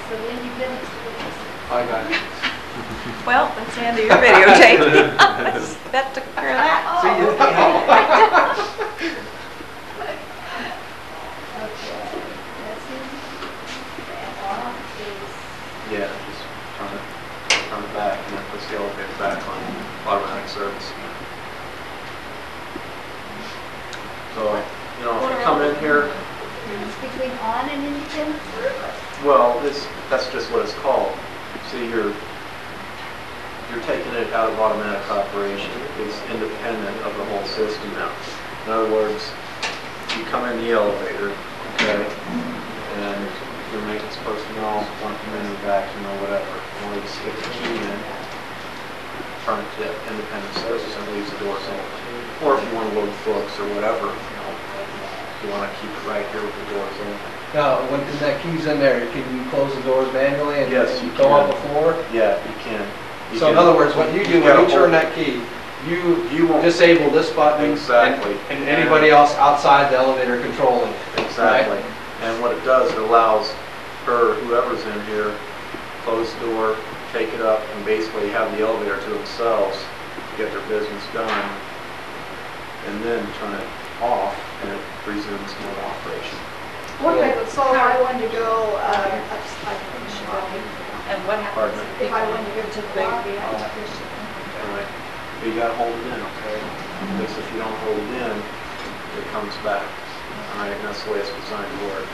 Speaker 1: So then you've been experienced.
Speaker 7: I got it.
Speaker 6: Well, that's the end of your videotape. That took care of that.
Speaker 1: Oh, okay. That's it. And off is,
Speaker 7: Yeah, just turn it back, and then push the elevator back on automatic service. So, you know, if you come in here,
Speaker 1: it's between on and independent service.
Speaker 7: well, that's just what it's called. See, you're taking it out of automatic operation. It's independent of the whole system now. In other words, you come in the elevator, okay, and your maintenance personnel want to come in and vacuum or whatever. You want to stick the key in, turn it to independent service, and leaves the doors open. Or if you want to load books or whatever, you want to keep it right here with the doors open.
Speaker 3: Now, when that key's in there, can you close the doors manually and
Speaker 7: Yes, you
Speaker 3: go up
Speaker 7: can.
Speaker 3: before?
Speaker 7: Yeah, you can. You
Speaker 3: So in
Speaker 7: can-
Speaker 3: other words, what you do
Speaker 7: you
Speaker 3: when
Speaker 7: gotta
Speaker 3: you turn
Speaker 7: hold-
Speaker 3: that key, you
Speaker 7: You won't-
Speaker 3: disable this button.
Speaker 7: Exactly.
Speaker 3: And anybody else outside the elevator controlling it.
Speaker 7: Exactly.
Speaker 3: Right?
Speaker 7: And what it does, it allows her, whoever's in here, close the door, take it up, and basically have the elevator to themselves to get their business done, and then turn it off, and it resumes normal operation.
Speaker 1: Okay, so if I wanted to go,
Speaker 6: And what
Speaker 7: Pardon
Speaker 6: happens?
Speaker 7: me?
Speaker 1: if I wanted to go to the lobby, I would push it.
Speaker 7: Alright. But you gotta hold it in, okay? Because if you don't hold it in, it comes back. Alright, and that's the way it's designed to work.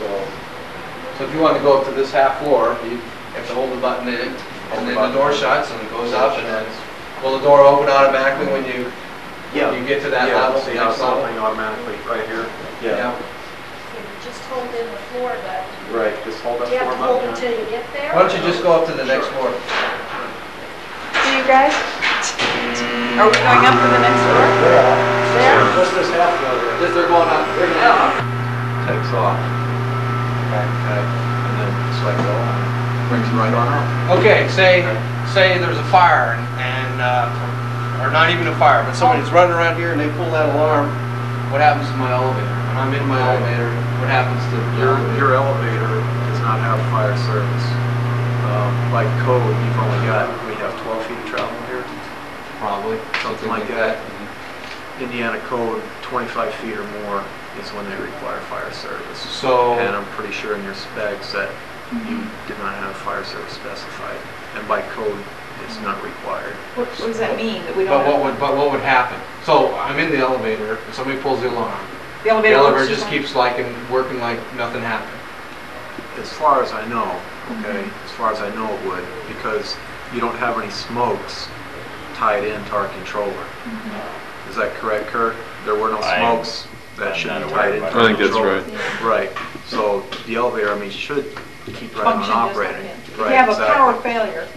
Speaker 7: So
Speaker 3: So if you want to go up to this half floor, you have to hold the button in, and then the door shuts and it goes up, and then will the door open automatically when you get to that level?
Speaker 7: See how it's opening automatically right here?
Speaker 3: Yeah.
Speaker 1: Just hold in the floor button.
Speaker 7: Right, just hold that
Speaker 1: Do you have to
Speaker 7: floor
Speaker 1: hold
Speaker 7: button.
Speaker 1: until you get there?
Speaker 3: Why don't you just go up to the next floor?
Speaker 6: See you guys? Are we going up to the next floor? There?
Speaker 7: Just this half floor there.
Speaker 3: Just they're going up.
Speaker 7: Takes off. Okay, and then just let go. Brings you right on up.
Speaker 3: Okay, say there's a fire and or not even a fire, but somebody's running around here and they pull that alarm. What happens to my elevator? When I'm in my elevator, what happens to
Speaker 7: Your elevator does not have fire service. By code, we have 12 feet of travel here,
Speaker 3: probably
Speaker 7: something like that. Indiana code, 25 feet or more is when they require fire service.
Speaker 3: So,
Speaker 7: and I'm pretty sure in your specs that you did not have fire service specified, and by code, it's not required.
Speaker 6: What does that mean, that we don't have?
Speaker 3: but what would happen? So I'm in the elevator and somebody pulls the alarm.
Speaker 6: The elevator
Speaker 3: just keeps working like nothing happened.
Speaker 7: As far as I know, okay, as far as I know it would, because you don't have any smokes tied into our controller. Is that correct, Kurt? There were no smokes that should be tied into
Speaker 4: I think that's
Speaker 7: controller.
Speaker 4: right.
Speaker 7: Right. So the elevator, I mean, should keep right on
Speaker 6: Function just like
Speaker 7: operating.
Speaker 6: it. If
Speaker 7: Right,
Speaker 6: you have a
Speaker 7: exactly.
Speaker 6: power failure,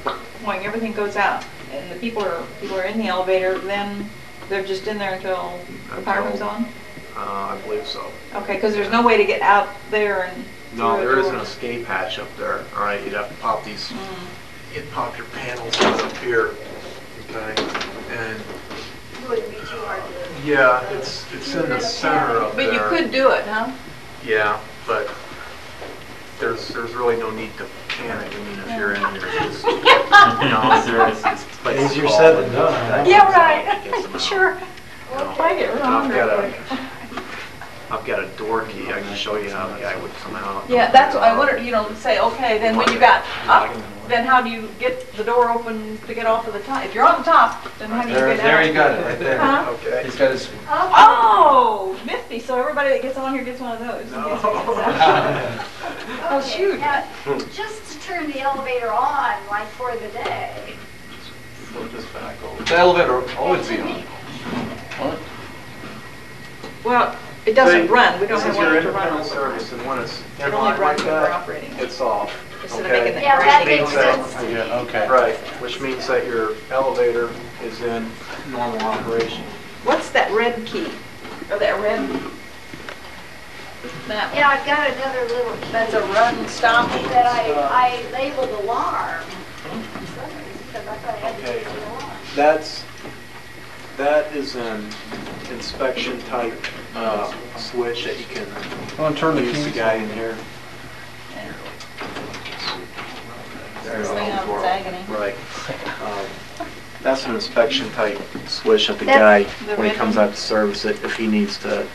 Speaker 6: when everything goes out, and the people are in the elevator, then they're just in there until the power comes on?
Speaker 7: I believe so.
Speaker 6: Okay, because there's no way to get out there and
Speaker 7: No,
Speaker 6: through a
Speaker 7: there is
Speaker 6: door.
Speaker 7: an escape hatch up there. All right, you'd have to pop these, you'd pop your panels out up here, okay? And
Speaker 1: Wouldn't be too hard to.
Speaker 7: yeah, it's in the center up there.
Speaker 6: But you could do it, huh?
Speaker 7: Yeah, but there's really no need to panic. I mean, if you're in here, it's just,
Speaker 2: Easier said than done.
Speaker 6: Yeah, right. Sure.
Speaker 7: You know,
Speaker 6: I get
Speaker 7: and
Speaker 6: wrong.
Speaker 7: I've got a door key. I can show you how the guy would come out.
Speaker 6: Yeah, that's what I wondered, say, okay, then when you got up, then how do you get the door open to get off of the top? If you're on the top, then how do you get out?
Speaker 3: There you got it, right there.
Speaker 6: Huh?
Speaker 7: Okay.
Speaker 3: He's got his.
Speaker 6: Oh, nifty, so everybody that gets on here gets one of those. Oh, shoot.
Speaker 1: Now, just to turn the elevator on, like for the day.
Speaker 7: Flip this back over.
Speaker 3: The elevator will always be on.
Speaker 6: Well, it doesn't run, we don't
Speaker 7: This
Speaker 6: have
Speaker 7: is
Speaker 6: one
Speaker 7: your
Speaker 6: to run.
Speaker 7: independent service, and when it's
Speaker 6: It
Speaker 7: in
Speaker 6: only
Speaker 7: line
Speaker 6: runs
Speaker 7: like
Speaker 6: when we're
Speaker 7: that,
Speaker 6: operating.
Speaker 7: it's off.
Speaker 6: Instead of
Speaker 7: Okay?
Speaker 6: making the
Speaker 1: Yeah, that
Speaker 7: Which
Speaker 1: makes
Speaker 7: means that-
Speaker 1: sense.
Speaker 3: Yeah, okay.
Speaker 7: Right, which means that your elevator is in normal operation.
Speaker 6: What's that red key? Or that red? That one?
Speaker 1: Yeah, I've got another little key
Speaker 6: That's a run stop.
Speaker 1: that I labeled alarm. For some reason, because I thought I had to
Speaker 7: Okay.
Speaker 1: use the alarm.
Speaker 7: That is an inspection type switch that you can
Speaker 3: Want to turn the
Speaker 7: use the
Speaker 3: keys?
Speaker 7: guy in here.
Speaker 6: This thing on its agony.
Speaker 7: Right. That's an inspection type switch that the
Speaker 1: That's
Speaker 7: guy,
Speaker 6: the
Speaker 7: when he
Speaker 6: red
Speaker 7: comes
Speaker 6: one?
Speaker 7: out to service it, if he needs to.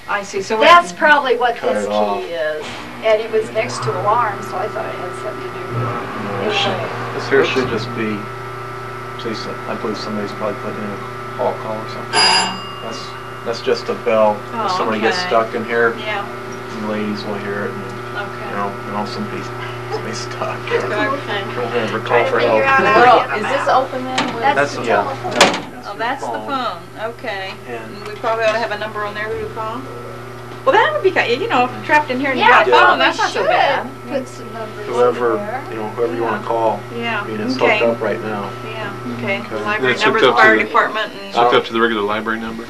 Speaker 6: I see, so
Speaker 1: That's probably what
Speaker 7: Cut
Speaker 1: this
Speaker 7: it off.
Speaker 1: key is. And it was next to alarm, so I thought it had something to do with it.
Speaker 7: This here should just be, I believe somebody's probably putting in a call or something. That's just a bell. If
Speaker 6: Oh,
Speaker 7: somebody gets
Speaker 6: okay.
Speaker 7: stuck in here,
Speaker 6: Yeah,
Speaker 7: the ladies will hear it, and,
Speaker 6: okay.
Speaker 7: somebody's stuck.
Speaker 6: Okay.
Speaker 7: Ever
Speaker 1: Trying
Speaker 7: call
Speaker 1: to
Speaker 7: for
Speaker 1: figure
Speaker 7: help.
Speaker 1: out how to
Speaker 6: Well,
Speaker 1: get
Speaker 6: is
Speaker 1: them
Speaker 6: this
Speaker 1: out.
Speaker 6: open then? with-
Speaker 1: That's
Speaker 7: That's,
Speaker 1: the
Speaker 7: yeah.
Speaker 1: telephone.
Speaker 6: Oh, that's the phone, okay.
Speaker 7: And-
Speaker 6: And we probably ought to have a number on there who to call? Well, that would be, if trapped in here and you
Speaker 1: Yeah,
Speaker 6: got a phone,
Speaker 1: probably
Speaker 6: that's not so
Speaker 1: should
Speaker 6: bad.
Speaker 1: put some numbers in
Speaker 7: Whoever,
Speaker 1: there.
Speaker 7: whoever you want to call.
Speaker 6: Yeah,
Speaker 7: I mean, it's
Speaker 6: okay.
Speaker 7: hooked up right now.
Speaker 6: Yeah, okay.
Speaker 7: Okay.
Speaker 6: Library
Speaker 4: It's
Speaker 6: number,
Speaker 4: hooked up to
Speaker 6: fire
Speaker 4: the-
Speaker 6: department,
Speaker 4: It's
Speaker 6: and,
Speaker 4: hooked up to the regular library number? Is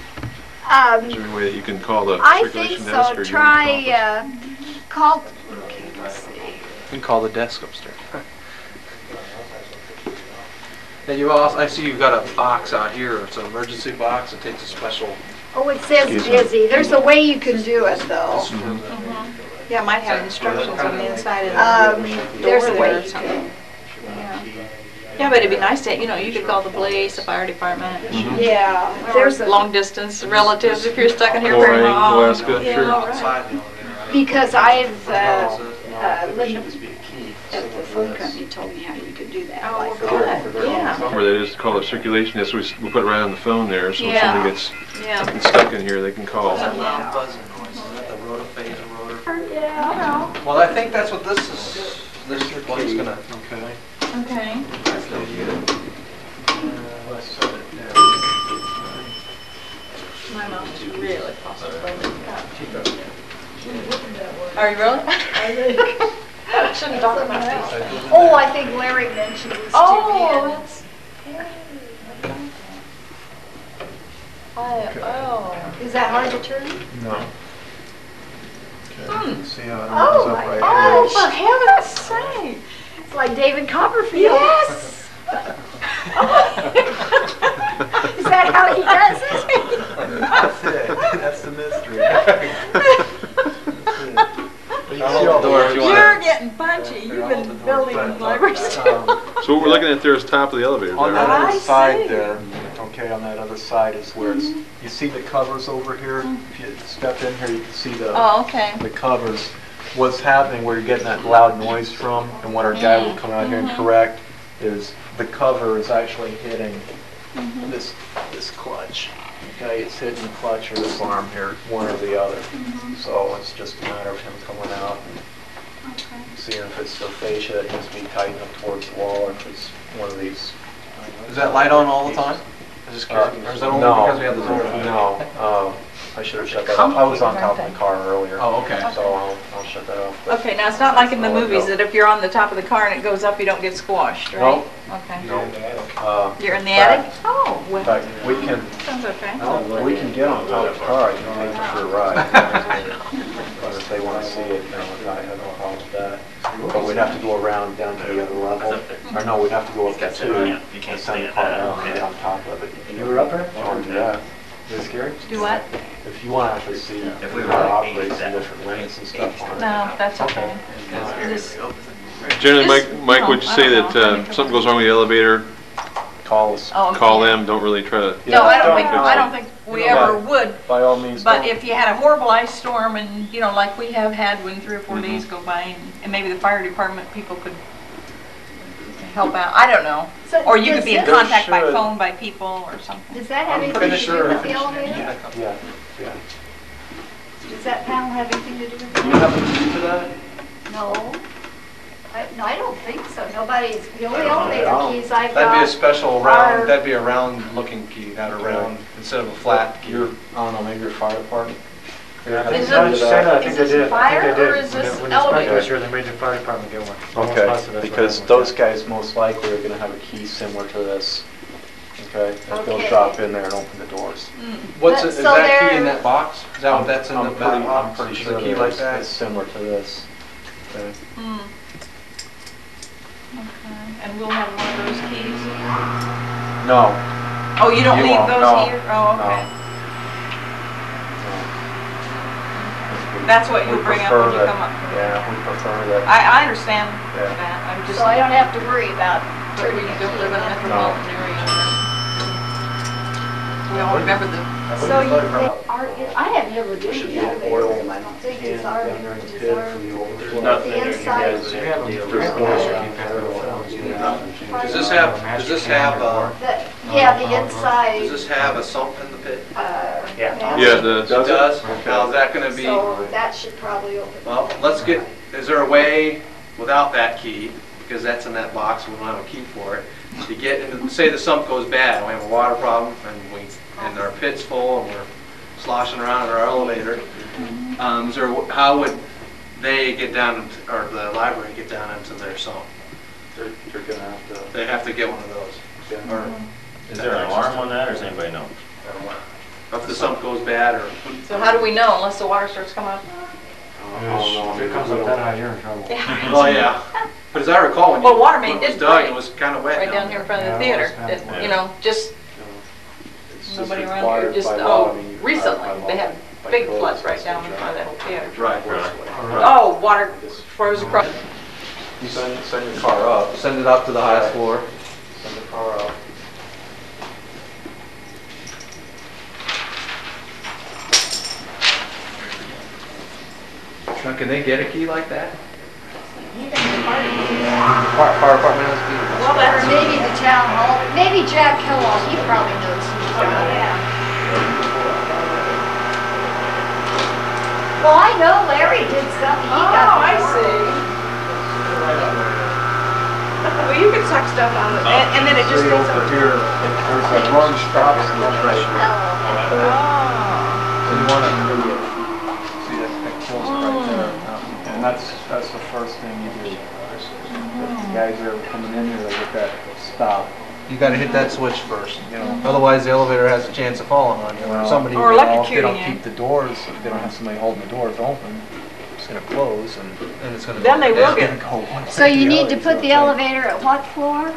Speaker 4: there any way that you can call the
Speaker 1: I think
Speaker 4: circulation desk
Speaker 1: so.
Speaker 4: or your
Speaker 1: Try, call, okay, let's see.
Speaker 3: You can call the desk upstairs. And you also, I see you've got a box out here. It's an emergency box. It takes a special.
Speaker 1: Oh, it says
Speaker 7: Excuse me.
Speaker 1: busy. There's a way you can do it though.
Speaker 6: yeah, it might have instructions on the inside of the door
Speaker 1: There's a
Speaker 6: there
Speaker 1: way
Speaker 6: or
Speaker 1: you
Speaker 6: something.
Speaker 1: can.
Speaker 6: Yeah, but it'd be nice to, you could call the police, the fire department.
Speaker 1: Yeah, there's a,
Speaker 6: Long distance relatives if you're stuck in here
Speaker 4: Or
Speaker 6: very long.
Speaker 4: Alaska,
Speaker 6: Yeah,
Speaker 4: sure.
Speaker 6: right.
Speaker 1: because I've, Linda at the phone company told me how you could do that.
Speaker 6: Oh,
Speaker 1: like
Speaker 6: well,
Speaker 1: that.
Speaker 6: good. Yeah,
Speaker 4: Where they just call it circulation desk, we put it right on the phone there, so if
Speaker 6: Yeah.
Speaker 4: somebody gets
Speaker 6: yeah.
Speaker 4: stuck in here, they can call.
Speaker 1: Yeah.
Speaker 2: Loud buzzing noise, is that the rotor phase or rotor?
Speaker 1: Yeah.
Speaker 6: no.
Speaker 3: Well, I think that's what this is. This is what he's gonna.
Speaker 7: Okay.
Speaker 6: Okay.
Speaker 7: Let's set it down.
Speaker 6: My mom is really possible. Are you really?
Speaker 1: I think.
Speaker 6: Shouldn't talk about these.
Speaker 1: Oh, I think Larry mentioned this to me.
Speaker 6: Oh,
Speaker 1: and-
Speaker 6: that's. Oh.
Speaker 1: Is that hard to turn?
Speaker 7: No. Okay. See how it
Speaker 1: Oh,
Speaker 7: opens up
Speaker 1: my
Speaker 7: right
Speaker 6: Oh,
Speaker 1: gosh.
Speaker 6: for heaven's sake.
Speaker 1: It's like David Copperfield.
Speaker 6: Yes.
Speaker 1: Is that how he does it?
Speaker 7: That's it. That's the mystery. You can see all the
Speaker 3: door if you want.
Speaker 6: You're getting punchy. You've been building libraries too.
Speaker 4: So what we're looking at there is top of the elevator.
Speaker 7: On
Speaker 4: there.
Speaker 7: that
Speaker 6: I
Speaker 7: other side
Speaker 6: see.
Speaker 7: there, okay, on that other side is where it's, you see the covers over here? If you step in here, you can see
Speaker 6: Oh, okay.
Speaker 7: the covers. What's happening, where you're getting that loud noise from, and what our guy will come out here and correct, is the cover is actually hitting this clutch. Okay, it's hitting the clutch or this arm here, one or the other. So it's just a matter of him coming out and seeing if it's the fascia that needs to be tightened up towards the wall, or if it's one of these.
Speaker 3: Is that light on all the time? I'm just curious. Or is that only
Speaker 7: No,
Speaker 3: because we have the door?
Speaker 7: no. I should have shut that off. I was on top of the car earlier.
Speaker 3: Oh, okay.
Speaker 7: So I'll shut that off. but-
Speaker 6: Okay, now it's not like in the
Speaker 7: I'll let
Speaker 6: movies
Speaker 7: go.
Speaker 6: that if you're on the top of the car and it goes up, you don't get squashed, right? Okay.
Speaker 7: No.
Speaker 6: You're in the
Speaker 7: In fact-
Speaker 6: attic? Oh,
Speaker 7: In
Speaker 6: well,
Speaker 7: fact, we can
Speaker 6: sounds okay.
Speaker 7: We can get on top of the car, I can take you for a ride. But if they want to see it, I have no problem with that. But we'd have to go around down to the other level. Or no, we'd have to go up to 2 and send the car down and get on top of it.
Speaker 2: You were up there?
Speaker 7: If you want to do that.
Speaker 2: Is it scary?
Speaker 6: Do what?
Speaker 7: If you want to actually see how it operates and different limits and stuff on it.
Speaker 6: No, that's okay. Just-
Speaker 4: Generally,
Speaker 6: This-
Speaker 4: Mike, would you
Speaker 6: no,
Speaker 4: say
Speaker 6: I don't
Speaker 4: that
Speaker 6: know.
Speaker 4: something goes wrong with the elevator,
Speaker 7: Call us.
Speaker 6: Oh,
Speaker 4: call
Speaker 6: yeah.
Speaker 4: them, don't really try to...
Speaker 6: No, I don't
Speaker 7: Yeah.
Speaker 6: think we ever would.
Speaker 7: By all means,
Speaker 6: But
Speaker 7: don't.
Speaker 6: if you had a horrible ice storm and, you know, like we have had when 3 or 4 days go by and maybe the fire department people could help out, I don't know.
Speaker 1: So
Speaker 6: Or you
Speaker 1: does
Speaker 6: could be in
Speaker 1: this-
Speaker 6: contact by
Speaker 7: should.
Speaker 6: phone by people or something.
Speaker 1: Does that have anything
Speaker 3: pretty
Speaker 1: to do
Speaker 3: sure.
Speaker 1: with the elevator?
Speaker 7: Yeah.
Speaker 1: Does that panel have anything to do with the
Speaker 3: Do you have
Speaker 1: elevator?
Speaker 3: a key to that?
Speaker 1: No. No, I don't think so. Nobody's, the only elevator keys I've got.
Speaker 3: That'd be a special
Speaker 1: are-
Speaker 3: round, that'd be a round looking key, not a round, instead of a flat key.
Speaker 7: Your, I don't know, maybe your fire department?
Speaker 6: Is
Speaker 2: No,
Speaker 6: it-
Speaker 2: just say that, I think
Speaker 6: is
Speaker 2: they
Speaker 6: this
Speaker 2: did. I think
Speaker 6: fire
Speaker 2: they did.
Speaker 6: or is this
Speaker 2: When the inspector was
Speaker 6: elevator?
Speaker 2: here, they made the fire department get one. Almost
Speaker 7: Okay,
Speaker 2: positive that's what
Speaker 7: because
Speaker 2: happened.
Speaker 7: those guys most likely are gonna have a key similar to this. Okay, that they'll
Speaker 1: Okay.
Speaker 7: drop in there and open the doors.
Speaker 3: What's,
Speaker 1: But-
Speaker 3: is
Speaker 1: so
Speaker 3: that key
Speaker 1: there-
Speaker 3: in that box? Is that what that's in the
Speaker 7: I'm
Speaker 3: back
Speaker 7: pretty-
Speaker 3: box?
Speaker 7: I'm pretty
Speaker 3: Is
Speaker 7: sure
Speaker 3: a key
Speaker 7: that
Speaker 3: like
Speaker 7: it's
Speaker 3: that?
Speaker 7: similar to this. Okay.
Speaker 6: Hmm. Okay, and we'll have one of those keys?
Speaker 7: No,
Speaker 6: Oh, you don't
Speaker 7: You
Speaker 6: leave
Speaker 7: won't,
Speaker 6: those
Speaker 7: no,
Speaker 6: here? Oh, okay.
Speaker 7: no.
Speaker 6: That's what
Speaker 7: We
Speaker 6: you'll bring up
Speaker 7: prefer
Speaker 6: when you
Speaker 7: that-
Speaker 6: come up.
Speaker 7: Yeah, we prefer that.
Speaker 6: I understand
Speaker 7: Yeah.
Speaker 6: that, I'm just,
Speaker 1: So I don't have to worry about
Speaker 6: but we
Speaker 1: turning it.
Speaker 6: don't live in a metropolitan area. We all remember the,
Speaker 1: So you, I have never been
Speaker 7: Should
Speaker 1: in
Speaker 7: be
Speaker 1: the
Speaker 7: an
Speaker 1: elevator
Speaker 7: oil
Speaker 1: room. I don't think
Speaker 7: can
Speaker 1: it's our,
Speaker 7: down there in the
Speaker 1: it's
Speaker 7: pit
Speaker 1: our,
Speaker 7: for the overflow.
Speaker 8: Nothing
Speaker 1: the
Speaker 8: in there, you
Speaker 1: inside.
Speaker 8: guys
Speaker 2: We have them.
Speaker 8: deal
Speaker 2: There's
Speaker 8: with
Speaker 2: one
Speaker 8: it.
Speaker 2: that keep having the phones, you know.
Speaker 3: Does this have,
Speaker 1: Yeah, the inside.
Speaker 3: does this have a sump in the pit?
Speaker 2: Yeah.
Speaker 4: Yeah, the...
Speaker 3: It does?
Speaker 7: Okay.
Speaker 3: Now, is that gonna be,
Speaker 1: So that should probably open.
Speaker 3: well, let's get, is there a way without that key, because that's in that box, we don't have a key for it, to get into, say the sump goes bad, and we have a water problem, and our pit's full, and we're sloshing around in our elevator, is there, how would they get down, or the library get down into their sump?
Speaker 7: You're gonna have to.
Speaker 3: They have to get one of those. Or
Speaker 8: Is there an alarm on that, or does anybody know?
Speaker 3: if the sump goes bad, or,
Speaker 6: so how do we know unless the water starts coming up?
Speaker 2: If it comes up that high, you're in trouble.
Speaker 3: oh yeah. But as I recall, when
Speaker 6: Well, water main
Speaker 3: when it was
Speaker 6: did
Speaker 3: dug,
Speaker 6: break.
Speaker 3: it was kind of wet
Speaker 6: Right down here in front of the
Speaker 2: Yeah,
Speaker 6: theater,
Speaker 2: it was
Speaker 6: that,
Speaker 2: bad.
Speaker 6: you know, just
Speaker 7: It's just
Speaker 6: nobody around
Speaker 7: required
Speaker 6: here, just,
Speaker 7: by law. I
Speaker 6: oh,
Speaker 7: mean,
Speaker 6: recently,
Speaker 7: by law,
Speaker 6: they had
Speaker 7: by
Speaker 6: big
Speaker 7: code,
Speaker 6: floods right
Speaker 7: it's
Speaker 6: down in
Speaker 7: supposed
Speaker 6: front
Speaker 7: to
Speaker 6: of that whole theater.
Speaker 3: Right.
Speaker 7: Right.
Speaker 6: Oh, water froze across.
Speaker 7: You send your car up.
Speaker 3: Send it up to the highest floor.
Speaker 7: Send the car up.
Speaker 3: Now, can they get a key like that?
Speaker 1: Even the party.
Speaker 3: Fire department has a key.
Speaker 6: Well,
Speaker 1: Or
Speaker 6: that's,
Speaker 1: maybe the town hall, maybe Jack Kellogg, he probably knows who's got it. Well, I know Larry did something. He got
Speaker 6: Oh, I see. Well, you can suck stuff out of it, and then it just stays over
Speaker 7: here. There's a run stop switch right here.
Speaker 6: Oh.
Speaker 7: So you want to see that kills it right there. And that's the first thing you do. If the guys are coming in here, they get that stop. You got to hit that switch first, you know. Otherwise, the elevator has a chance of falling on you. Or somebody,
Speaker 6: Or
Speaker 7: if they
Speaker 6: electrocuting
Speaker 7: don't
Speaker 6: you.
Speaker 7: keep the doors, if they don't have somebody holding the doors open, it's going to close and it's going to.
Speaker 6: Then they will get.
Speaker 1: So you need to put the elevator at what floor?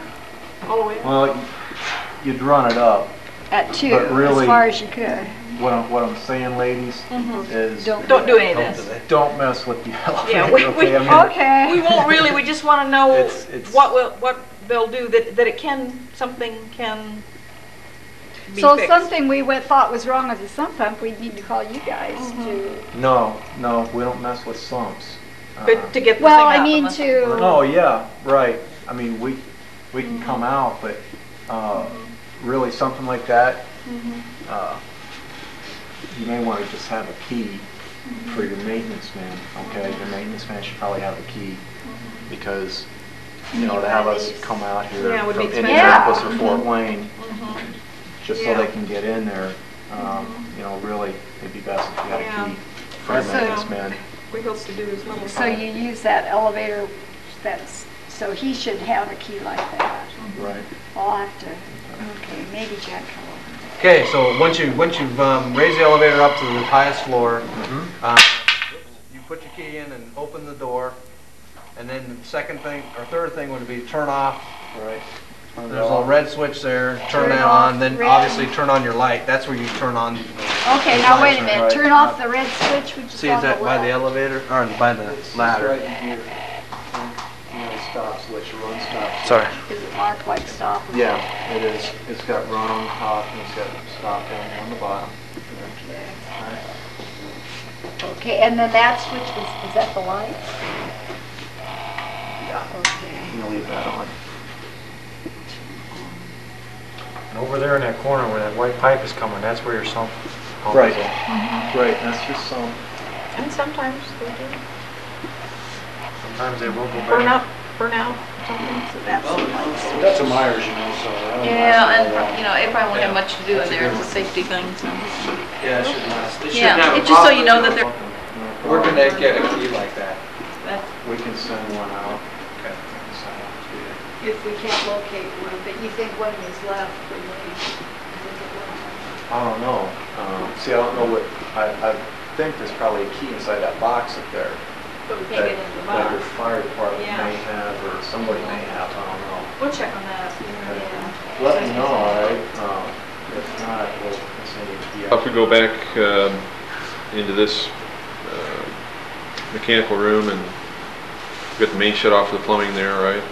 Speaker 6: All the way.
Speaker 7: Well, you'd run it up.
Speaker 1: At 2,
Speaker 7: But really-
Speaker 1: as far as you could.
Speaker 7: What I'm saying, ladies, is
Speaker 6: Don't do any of this.
Speaker 7: don't mess with the elevator.
Speaker 6: Yeah, we
Speaker 7: okay? I mean,
Speaker 1: Okay.
Speaker 6: We won't really, we just want to know
Speaker 7: It's-
Speaker 6: what they'll do, that it can, something can be
Speaker 1: So
Speaker 6: fixed.
Speaker 1: something we thought was wrong with the sump pump, we need to call you guys to.
Speaker 7: No, we don't mess with sumps.
Speaker 6: But to get the
Speaker 1: Well,
Speaker 6: thing
Speaker 1: I
Speaker 6: out
Speaker 1: mean
Speaker 6: unless-
Speaker 1: to.
Speaker 7: Oh yeah, right. I mean, we can come out, but really something like that, you may want to just have a key for your maintenance man. Okay, your maintenance man should probably have a key because to have us come out here
Speaker 6: Yeah, it would
Speaker 7: from
Speaker 6: be expensive.
Speaker 7: Indianapolis or Fort Wayne just so
Speaker 6: Yeah.
Speaker 7: they can get in there. Really, it'd be best if you had
Speaker 6: Yeah.
Speaker 7: a key for your
Speaker 1: So-
Speaker 7: maintenance man.
Speaker 6: We hope to do as little.
Speaker 1: So you use that elevator, so he should have a key like that.
Speaker 7: Right.
Speaker 1: I'll have to, okay, maybe Jack can open it.
Speaker 2: Okay, so once you've raised the elevator up to the highest floor, you put your key in and open the door, and then the second thing or third thing would be turn off.
Speaker 7: Right.
Speaker 2: There's a red switch there. Turn
Speaker 1: Turn
Speaker 2: that
Speaker 1: off
Speaker 2: on. Then
Speaker 1: red.
Speaker 2: obviously turn on your light. That's where you turn on.
Speaker 1: Okay, now wait a minute,
Speaker 7: Right.
Speaker 1: turn off the red switch, which is
Speaker 2: See,
Speaker 1: on
Speaker 2: is that
Speaker 1: the
Speaker 2: by the
Speaker 1: left.
Speaker 2: elevator or by the ladder?
Speaker 7: Right here. Stop switch, run stop.
Speaker 2: Sorry.
Speaker 1: Is it marked like stop?
Speaker 7: Yeah, it is. It's got run on the top and it's got stop down on the bottom.
Speaker 1: Okay, and then that switch is that the light?
Speaker 7: Yeah.
Speaker 1: Okay.
Speaker 7: You can leave that on.
Speaker 2: And over there in that corner where that white pipe is coming, that's where your sump pump
Speaker 7: Right.
Speaker 2: is at.
Speaker 7: Right, that's just some.
Speaker 6: And sometimes they do.
Speaker 2: Sometimes they will go
Speaker 6: Burn
Speaker 2: back.
Speaker 6: out, something.
Speaker 1: So that's the light switch.
Speaker 3: That's a Myers, so. I don't
Speaker 6: Yeah,
Speaker 3: know.
Speaker 6: and, it probably won't have much to do in there, it's a safety thing, so.
Speaker 3: Yeah, it should last.
Speaker 6: Yeah, it's just so you know that they're,
Speaker 2: Where can they get a key like that?
Speaker 7: We can send one out.
Speaker 2: Okay.
Speaker 1: If we can't locate one, but you think one is left when we
Speaker 7: I don't know. See, I don't know what, I think there's probably a key inside that box up there.
Speaker 1: But we can't get into the
Speaker 7: That your
Speaker 1: box.
Speaker 7: fire department
Speaker 6: Yeah.
Speaker 7: may have, or somebody may have, I don't know.
Speaker 6: we'll check on that.
Speaker 1: Yeah.
Speaker 7: Let me know, all right? If not, we'll send you a key.
Speaker 4: If we go back into this mechanical room and get the main shut off for the plumbing there, right?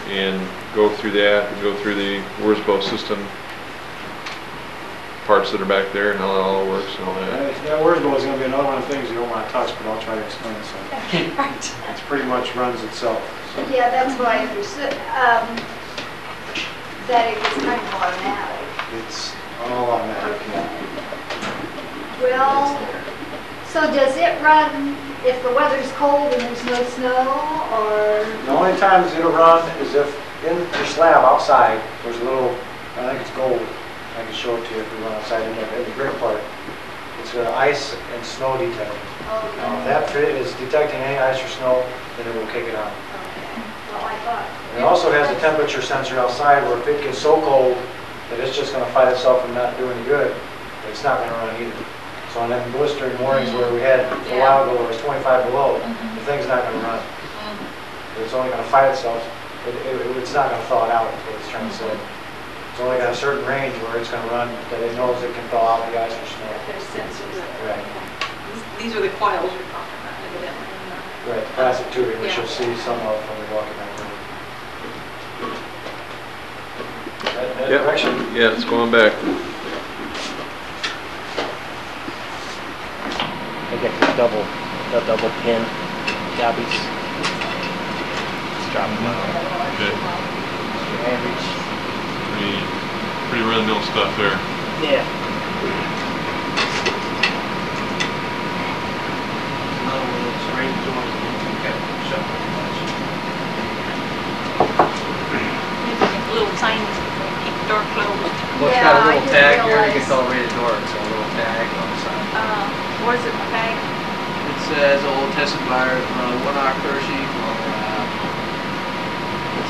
Speaker 4: And go through that and go through the Wurzbo system parts that are back there and how it all works and all that.
Speaker 3: That Wurzbo is going to be another one of the things you don't want to touch, but I'll try to explain it. So it pretty much runs itself. So.
Speaker 1: Yeah, that's what I understood. That it was kind of automatic.
Speaker 3: It's all automatic.
Speaker 1: Well, so does it run if the weather's cold and there's no snow, or?
Speaker 3: The only times it'll run is if in your slab outside, there's a little, I think it's gold. I can show it to you if we run outside in the brick part. It's ice and snow detecting. If that fit is detecting any ice or snow, then it will kick it on.
Speaker 1: Okay. Well, I thought.
Speaker 3: It also has a temperature sensor outside where if it gets so cold that it's just going to fight itself and not do any good, it's not going to run either. So on them blistering mornings where we had a while ago where it was 25 below, the thing's not going to run. It's only going to fight itself. It's not going to thaw it out, is what it's trying to say. It's only got a certain range where it's going to run that it knows it can thaw out the ice or snow.
Speaker 6: There's sensors.
Speaker 3: Right.
Speaker 6: These are the coils you're talking about, evidently.
Speaker 3: Right, plastic tubing, which
Speaker 6: Yeah.
Speaker 3: you'll see some of when we walk in that room. That
Speaker 4: Yep.
Speaker 3: direction.
Speaker 4: Yeah, it's going back.
Speaker 5: I get the double pin jobbies. Just drop them out.
Speaker 4: Okay.
Speaker 5: Average.
Speaker 4: Pretty run-of-the-mill stuff there.
Speaker 5: Yeah.
Speaker 3: range doors kept shut pretty much.
Speaker 6: Maybe little signs that keep the door closed.
Speaker 3: Well, it's
Speaker 1: Yeah,
Speaker 3: got a
Speaker 1: I
Speaker 3: little
Speaker 1: didn't
Speaker 3: tag here,
Speaker 1: realize.
Speaker 3: it gets all rated door, so a little tag on the side.
Speaker 6: What is it, a bag?
Speaker 3: It says old tested by Winnock Hershey for,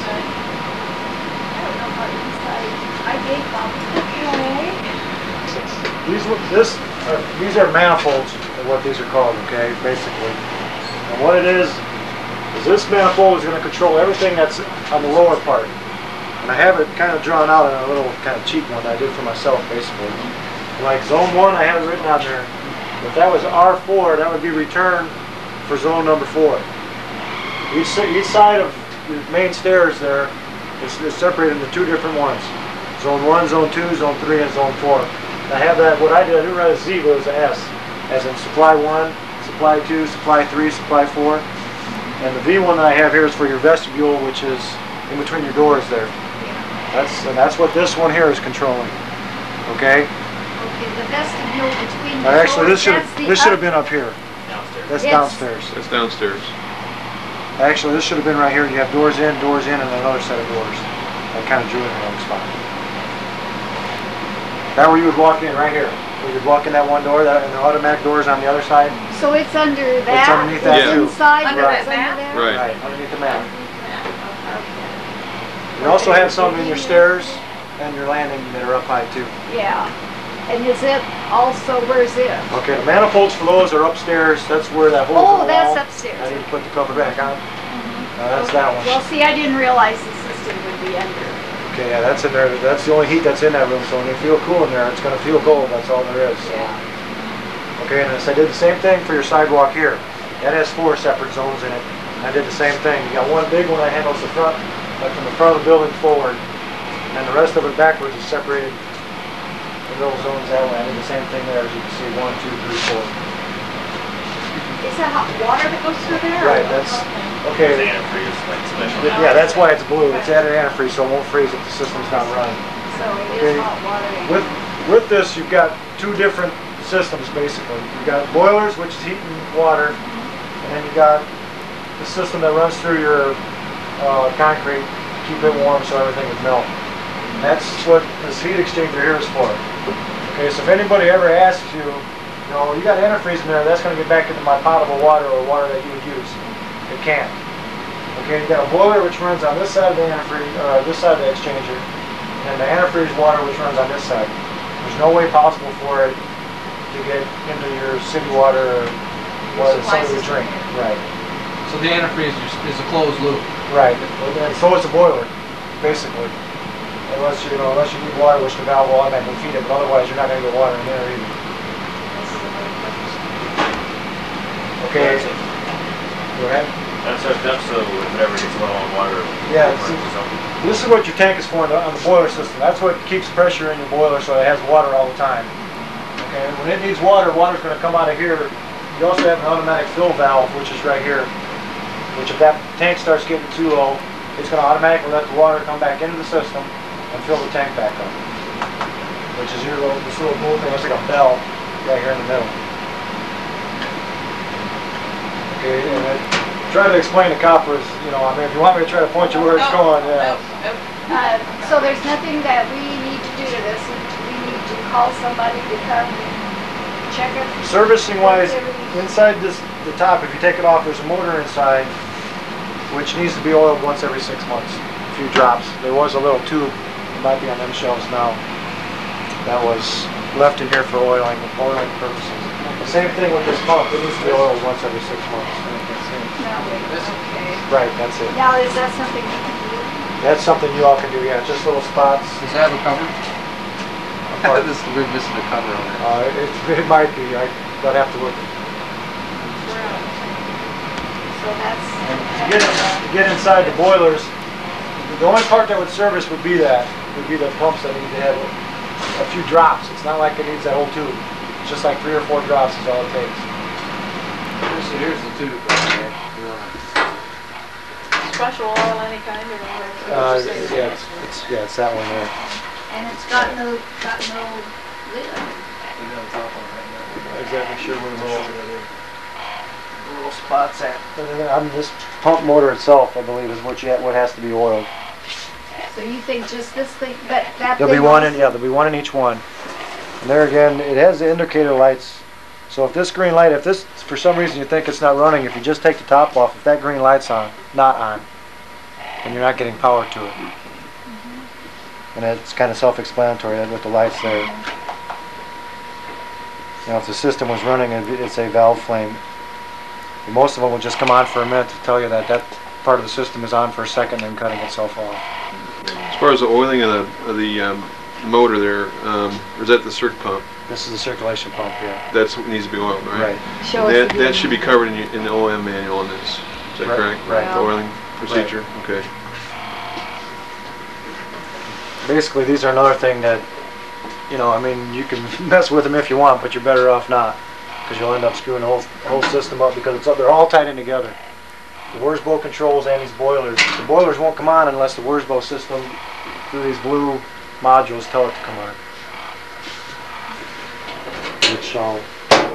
Speaker 1: I don't know about inside. I gave Bob. Okay.
Speaker 2: These are manifolds, are what these are called, okay, basically. And what it is this manifold is going to control everything that's on the lower part. And I have it kind of drawn out in a little kind of cheap one that I did for myself, basically. Like zone 1, I have it written on there. If that was R4, that would be return for zone number 4. Each side of the main stairs there is separated into 2 different ones. Zone 1, Zone 2, Zone 3, and Zone 4. And I have that, what I didn't write a Z, but it was an S. As in supply 1, supply 2, supply 3, supply 4. And the V one that I have here is for your vestibule, which is in between your doors there. That's what this one here is controlling. Okay?
Speaker 1: Okay, the vestibule between the
Speaker 2: Actually,
Speaker 1: doors,
Speaker 2: this should have been up here.
Speaker 8: Downstairs.
Speaker 2: That's
Speaker 1: Yes.
Speaker 2: downstairs.
Speaker 4: That's downstairs.
Speaker 2: Actually, this should have been right here. You have doors in, and another set of doors. I kind of drew it in the wrong spot. That where you would walk in, right here. Where you'd walk in that one door, and the automatic doors on the other side.
Speaker 1: So it's under that?
Speaker 2: It's underneath that
Speaker 4: Yeah.
Speaker 2: too.
Speaker 1: Inside?
Speaker 6: Under
Speaker 1: what's
Speaker 6: that map?
Speaker 1: there?
Speaker 4: Right.
Speaker 2: Right, underneath the map.
Speaker 1: Okay.
Speaker 2: You also have some in your stairs and your landing that are up high too.
Speaker 1: Yeah. And is it also, where's it?
Speaker 2: Okay, the manifolds for those are upstairs. That's where that hole
Speaker 1: Oh,
Speaker 2: in the
Speaker 1: that's
Speaker 2: wall.
Speaker 1: upstairs.
Speaker 2: I need to put the cover back on. That's that one.
Speaker 1: Well, see, I didn't realize the system would be under.
Speaker 2: Okay, yeah, that's in there. That's the only heat that's in that room. So when you feel cool in there, it's going to feel cold. That's all there is.
Speaker 1: Yeah.
Speaker 2: Okay, and I did the same thing for your sidewalk here. That has 4 separate zones in it. I did the same thing. You got one big one that handles the front, like from the front of the building forward, and the rest of it backwards is separated in little zones that way. I did the same thing there, as you can see, 1, 2, 3, 4.
Speaker 1: Is that hot water that goes through there?
Speaker 2: Right, that's, okay.
Speaker 8: The antifreeze, like special.
Speaker 2: Yeah, that's why it's blue. It's added antifreeze, so it won't freeze if the system's not running.
Speaker 1: So it
Speaker 2: Okay.
Speaker 1: is hot water.
Speaker 2: With this, you've got 2 different systems, basically. You've got boilers, which is heat and water, and then you've got the system that runs through your concrete to keep it warm so everything would melt. And that's what this heat exchanger here is for. Okay, so if anybody ever asks you, you know, you got antifreeze in there, that's going to get back into my potable water or water that you would use. It can't. Okay, you got a boiler which runs on this side of the antifreeze, or this side of the exchanger, and the antifreeze water which runs on this side. There's no way possible for it to get into your city water or water that somebody would drink. Right.
Speaker 3: So the antifreeze is a closed loop.
Speaker 2: Right. And so is a boiler, basically. Unless you need water, which the valve will automatically feed it, but otherwise you're not going to get water in there either. Okay. Go ahead.
Speaker 8: That's hooked up so whenever it gets low on water.
Speaker 2: Yeah,
Speaker 8: it burns or something.
Speaker 2: This is what your tank is for on the boiler system. That's what keeps pressure in your boiler so it has water all the time. Okay, when it needs water, water's going to come out of here. You also have an automatic fill valve, which is right here. Which if that tank starts getting too low, it's going to automatically let the water come back into the system and fill the tank back up. Which is this little blue thing, it's like a bell right here in the middle. Okay, and I try to explain the coppers, you know, I mean, if you want me to try to point you where it's going, yeah.
Speaker 1: So there's nothing that we need to do to this. We need to call somebody to come check it.
Speaker 2: Servicing wise, inside the top, if you take it off, there's a motor inside, which needs to be oiled once every 6 months. A few drops. There was a little tube, it might be on them shelves now, that was left in here for oiling purposes. The same thing with this pump, it needs to be oiled once every 6 months.
Speaker 1: Okay.
Speaker 2: Right, that's it.
Speaker 1: Now, is that something we can do?
Speaker 2: That's something you all can do, yeah, just little spots.
Speaker 3: Does that have a cover? This is we're missing a cover on it.
Speaker 2: It might be, I'd have to look.
Speaker 1: So that's.
Speaker 2: To get inside the boilers, the only part that would service would be the pumps that need to have a few drops. It's not like it needs that whole tube. It's just like 3 or 4 drops is all it takes.
Speaker 3: Here's the tube right there.
Speaker 6: Special oil, any kind, or whatever?
Speaker 2: It's that one there.
Speaker 1: And it's got no lid.
Speaker 2: I'm not exactly sure where the motor is.
Speaker 3: those spots at?
Speaker 2: This pump motor itself, I believe, is what has to be oiled.
Speaker 1: So you think just this thing, that
Speaker 2: There'll be
Speaker 1: thing
Speaker 2: one
Speaker 1: was-
Speaker 2: in, yeah, there'll be one in each one. And there again, it has the indicator lights. So if this green light, if this, for some reason you think it's not running, if you just take the top off, if that green light's on, not on, then you're not getting power to it. And it's kind of self-explanatory with the lights there. You know, if the system was running, it's a valve flame. And most of them will just come on for a minute to tell you that that part of the system is on for a second and then cutting itself off.
Speaker 4: As far as the oiling of the motor there, or is that the circ pump?
Speaker 2: This is the circulation pump, yeah.
Speaker 4: That's what needs to be oiled, right?
Speaker 2: Right.
Speaker 1: Show us the
Speaker 4: That should be covered in the OM manual on this. Is that
Speaker 2: Right,
Speaker 4: correct?
Speaker 2: right.
Speaker 4: The oiling procedure? Okay.
Speaker 2: Basically, these are another thing that, you know, I mean, you can mess with them if you want, but you're better off not, because you'll end up screwing the whole system up, because they're all tied in together. The Wurzbo controls and these boilers. The boilers won't come on unless the Wurzbo system, through these blue modules, tell it to come on. Which I'll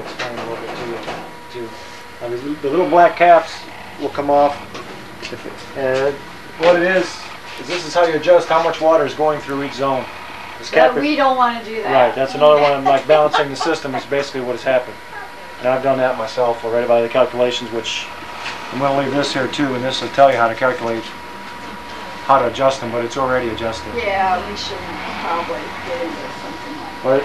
Speaker 2: explain a little bit to you too. Now, the little black caps will come off. And what it is this is how you adjust how much water is going through each zone. This cap,
Speaker 1: But we don't want to do that.
Speaker 2: right, that's another one of like balancing the system is basically what has happened. And I've done that myself already by the calculations, which I'm going to leave this here too, and this will tell you how to calculate, how to adjust them, but it's already adjusted.
Speaker 1: Yeah, we should probably get into something like that.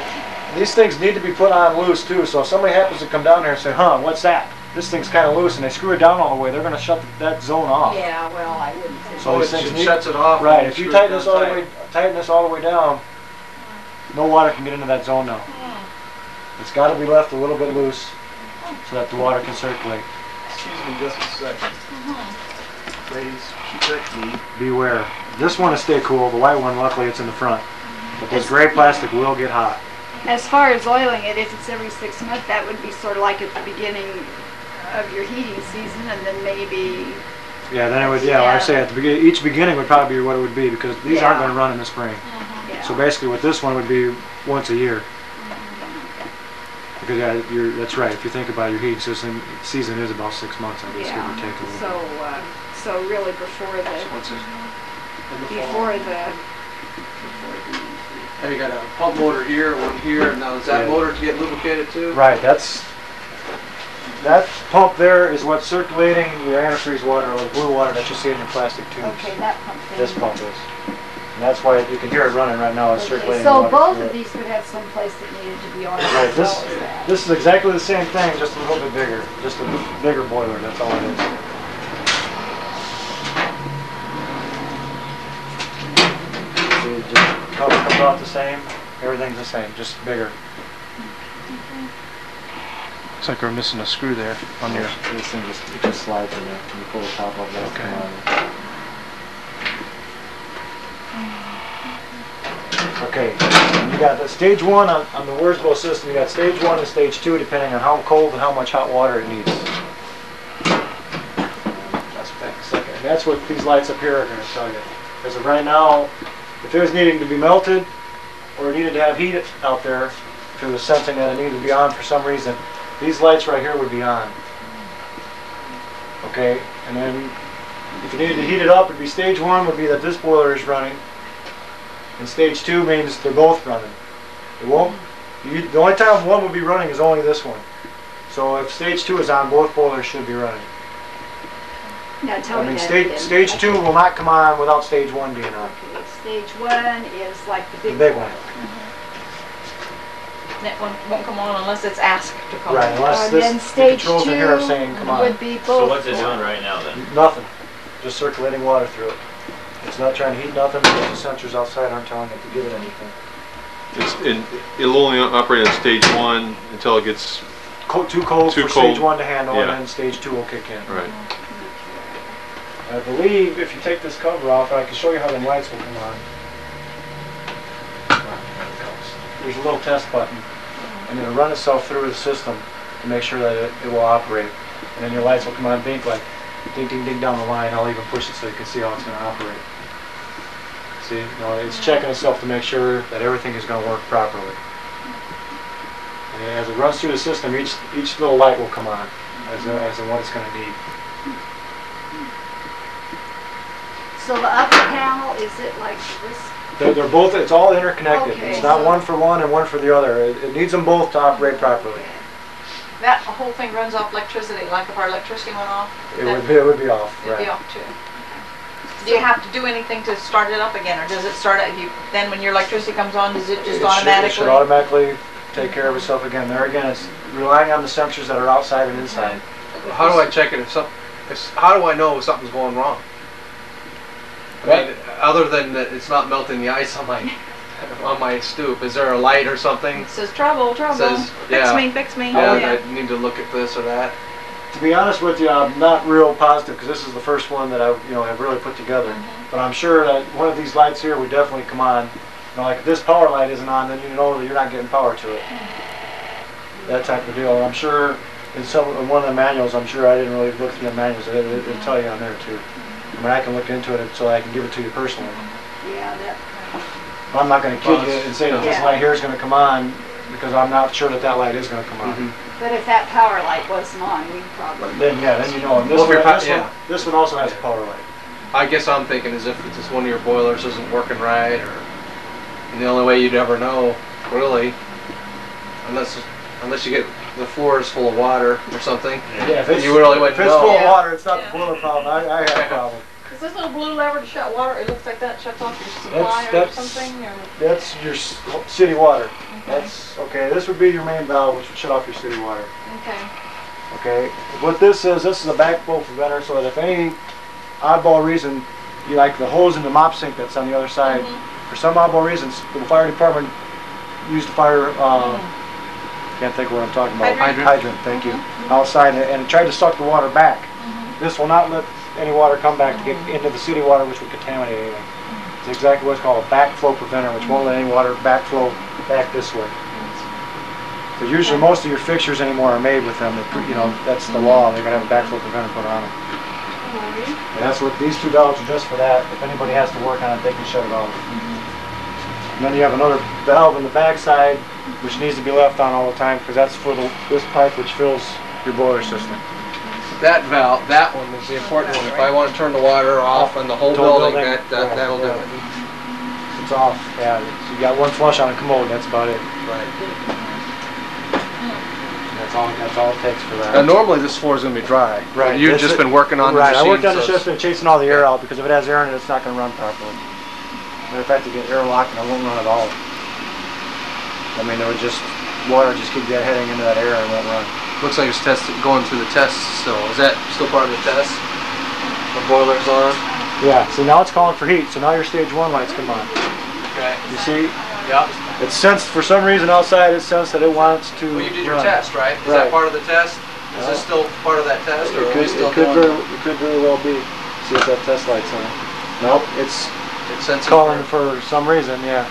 Speaker 2: But these things need to be put on loose too, so if somebody happens to come down here and say, huh, what's that? This thing's kind of loose, and they screw it down all the way, they're going to shut that zone off.
Speaker 1: Yeah, well, I wouldn't think.
Speaker 2: So these
Speaker 3: it
Speaker 2: things need,
Speaker 3: shuts it off.
Speaker 2: right,
Speaker 3: and
Speaker 2: if you
Speaker 3: screws
Speaker 2: tighten
Speaker 3: it
Speaker 2: this all the
Speaker 3: tight.
Speaker 2: way, tighten this all the way down, no water can get into that zone now. It's got to be left a little bit loose so that the water can circulate.
Speaker 3: Excuse me just a second. Ladies, keep that key.
Speaker 2: Beware. This one will stay cool. The white one, luckily, it's in the front. But this gray plastic will get hot.
Speaker 1: As far as oiling it, if it's every 6 months, that would be sort of like at the beginning of your heating season, and then maybe.
Speaker 2: Yeah, then it would. Yeah, like I say at the beginning, each beginning would probably be what it would be because these aren't going to run in the spring.
Speaker 1: Yeah.
Speaker 2: So basically, with this one would be once a year. Because yeah, that's right. If you think about your heating system, season is about 6 months. I guess give or take a little.
Speaker 1: So really before the
Speaker 3: Have you got a pump motor here, one here, and now is that motor to get lubricated too?
Speaker 2: Right. That pump there is what's circulating your antifreeze water or the blue water that you see in your plastic tubes.
Speaker 1: Okay, that pump thing.
Speaker 2: This pump is. And that's why you can hear it running right now. It's circulating
Speaker 1: So
Speaker 2: water
Speaker 1: both
Speaker 2: through
Speaker 1: of
Speaker 2: it.
Speaker 1: these could have some place that needed to be on.
Speaker 2: Right. This is exactly the same thing, just a little bit bigger. Just a bigger boiler. That's all it is. See, it just cover comes off the same. Everything's the same, just bigger. Looks like we're missing a screw there on your. This thing just slides in there. When you pull the top off, that'll come on. Okay, and you got the stage 1 on the Wurzbo system. You got stage 1 and stage 2, depending on how cold and how much hot water it needs. That's back a second. And that's what these lights up here are going to tell you. Because right now, if it was needing to be melted or it needed to have heat out there, if it was sensing that it needed to be on for some reason, these lights right here would be on. Okay, and then if you needed to heat it up, it'd be stage 1 would be that this boiler is running. And stage 2 means they're both running. It won't. The only time one will be running is only this one. So if stage 2 is on, both boilers should be running.
Speaker 1: Now tell me that
Speaker 2: stage 2 will not come on without stage 1 being on.
Speaker 1: Okay, stage 1 is like the big
Speaker 2: one.
Speaker 6: That one won't come on unless it's asked to come
Speaker 2: Right,
Speaker 6: on.
Speaker 2: unless
Speaker 1: And then
Speaker 2: the
Speaker 1: stage
Speaker 2: controls
Speaker 1: 2
Speaker 2: in here are saying come on.
Speaker 1: would be both.
Speaker 8: So what's it doing right now then?
Speaker 2: Nothing. Just circulating water through it. It's not trying to heat nothing because the sensors outside aren't telling it to give it anything.
Speaker 4: It'll only operate on stage 1 until it gets
Speaker 2: Too cold for stage 1 to handle,
Speaker 4: Yeah.
Speaker 2: and then stage 2 will kick in.
Speaker 4: right.
Speaker 2: I believe if you take this cover off, I can show you how the lights will come on. There's a little test button, and it'll run itself through the system to make sure that it will operate. And then your lights will come on, blink like ding, ding, ding down the line. I'll even push it so you can see how it's going to operate. See, it's checking itself to make sure that everything is going to work properly. And as it runs through the system, each little light will come on. as in what it's gonna need.
Speaker 1: So the upper panel, is it like this?
Speaker 2: They're both, it's all interconnected.
Speaker 1: Okay,
Speaker 2: It's not
Speaker 1: so-
Speaker 2: one for one and one for the other. It needs them both to operate properly.
Speaker 6: That whole thing runs off electricity, like if our electricity went off?
Speaker 2: It would be off,
Speaker 6: It'd be
Speaker 2: right.
Speaker 6: off too. Do you have to do anything to start it up again, or does it start at you, then when your electricity comes on, does it just automatically?
Speaker 2: It should automatically take care of itself again. There again, it's relying on the sensors that are outside and inside.
Speaker 3: How do I check it how do I know if something's going wrong? I mean, other than that it's not melting the ice on my stoop, is there a light or something?
Speaker 6: It says trouble, trouble,
Speaker 3: Says,
Speaker 6: fix me.
Speaker 3: Yeah, I need to look at this or that.
Speaker 2: To be honest with you, I'm not real positive because this is the first one that I have really put together. But I'm sure that one of these lights here would definitely come on. Like if this power light isn't on, then you know that you're not getting power to it. That type of deal. And I'm sure in one of the manuals, I'm sure I didn't really look through the manuals. It'll tell you on there too. I mean, I can look into it so I can give it to you personally.
Speaker 1: Yeah, that.
Speaker 2: I'm not going to kid you and say that this light here is going to come on because I'm not sure that light is going to come on.
Speaker 1: But if that power light wasn't on, we'd probably.
Speaker 2: Then you know. And this one also has a power light.
Speaker 3: I guess I'm thinking as if it's just one of your boilers isn't working right, and the only way you'd ever know, really, unless you get the floors full of water or something.
Speaker 2: Yeah, if it's
Speaker 3: you really wouldn't
Speaker 2: if it's
Speaker 3: know.
Speaker 2: full of water, it's not the boiler problem. I have a problem.
Speaker 6: Is this little blue lever to shut water? It looks like that shuts off your supply or
Speaker 2: That's
Speaker 6: something? Or?
Speaker 2: That's your city water. That's okay. This would be your main valve, which would shut off your city water.
Speaker 6: Okay.
Speaker 2: Okay. What this is a backflow preventer, so that if any oddball reason, you like the hose in the mop sink that's on the other side, for some oddball reasons, the fire department used the fire. Can't think of what I'm talking about. Hydrant. Thank you. Outside, and it tried to suck the water back. This will not let any water come back to get into the city water, which would contaminate anything. It's exactly what's called a backflow preventer, which won't let any water backflow back this way. So usually most of your fixtures anymore are made with them. That's the law. They're gonna have a backflow preventer put on them. And that's what these two valves are just for that. If anybody has to work on it, they can shut it off. And then you have another valve in the backside, which needs to be left on all the time because that's for this pipe which fills your boiler system.
Speaker 3: That valve, that one is the important one. If I want to turn the water off on the whole building, that'll do it.
Speaker 2: It's off. Yeah, you got one flush on a commode. That's about it.
Speaker 3: Right.
Speaker 2: That's all it takes for that.
Speaker 3: Now normally this floor is going to be dry.
Speaker 2: Right.
Speaker 3: You've just been working on the machine.
Speaker 2: Right. I worked on the system, chasing all the air out because if it has air in it, it's not going to run properly. Matter of fact, to get air locked, and it won't run at all. I mean, there would water just keep heading into that air and it won't run.
Speaker 3: Looks like it's going through the tests still. Is that still part of the test? The boiler's on?
Speaker 2: Yeah, so now it's calling for heat, so now your stage 1 lights come on.
Speaker 3: Okay.
Speaker 2: You see?
Speaker 3: Yep.
Speaker 2: It's sensed, for some reason outside, it's sensed that it wants to
Speaker 3: Well, you did your
Speaker 2: run.
Speaker 3: test, right? Is that part of the test? Is this still part of that test? Or
Speaker 2: It could very well be. See if that test light's on. Nope, it's calling for some reason, yeah.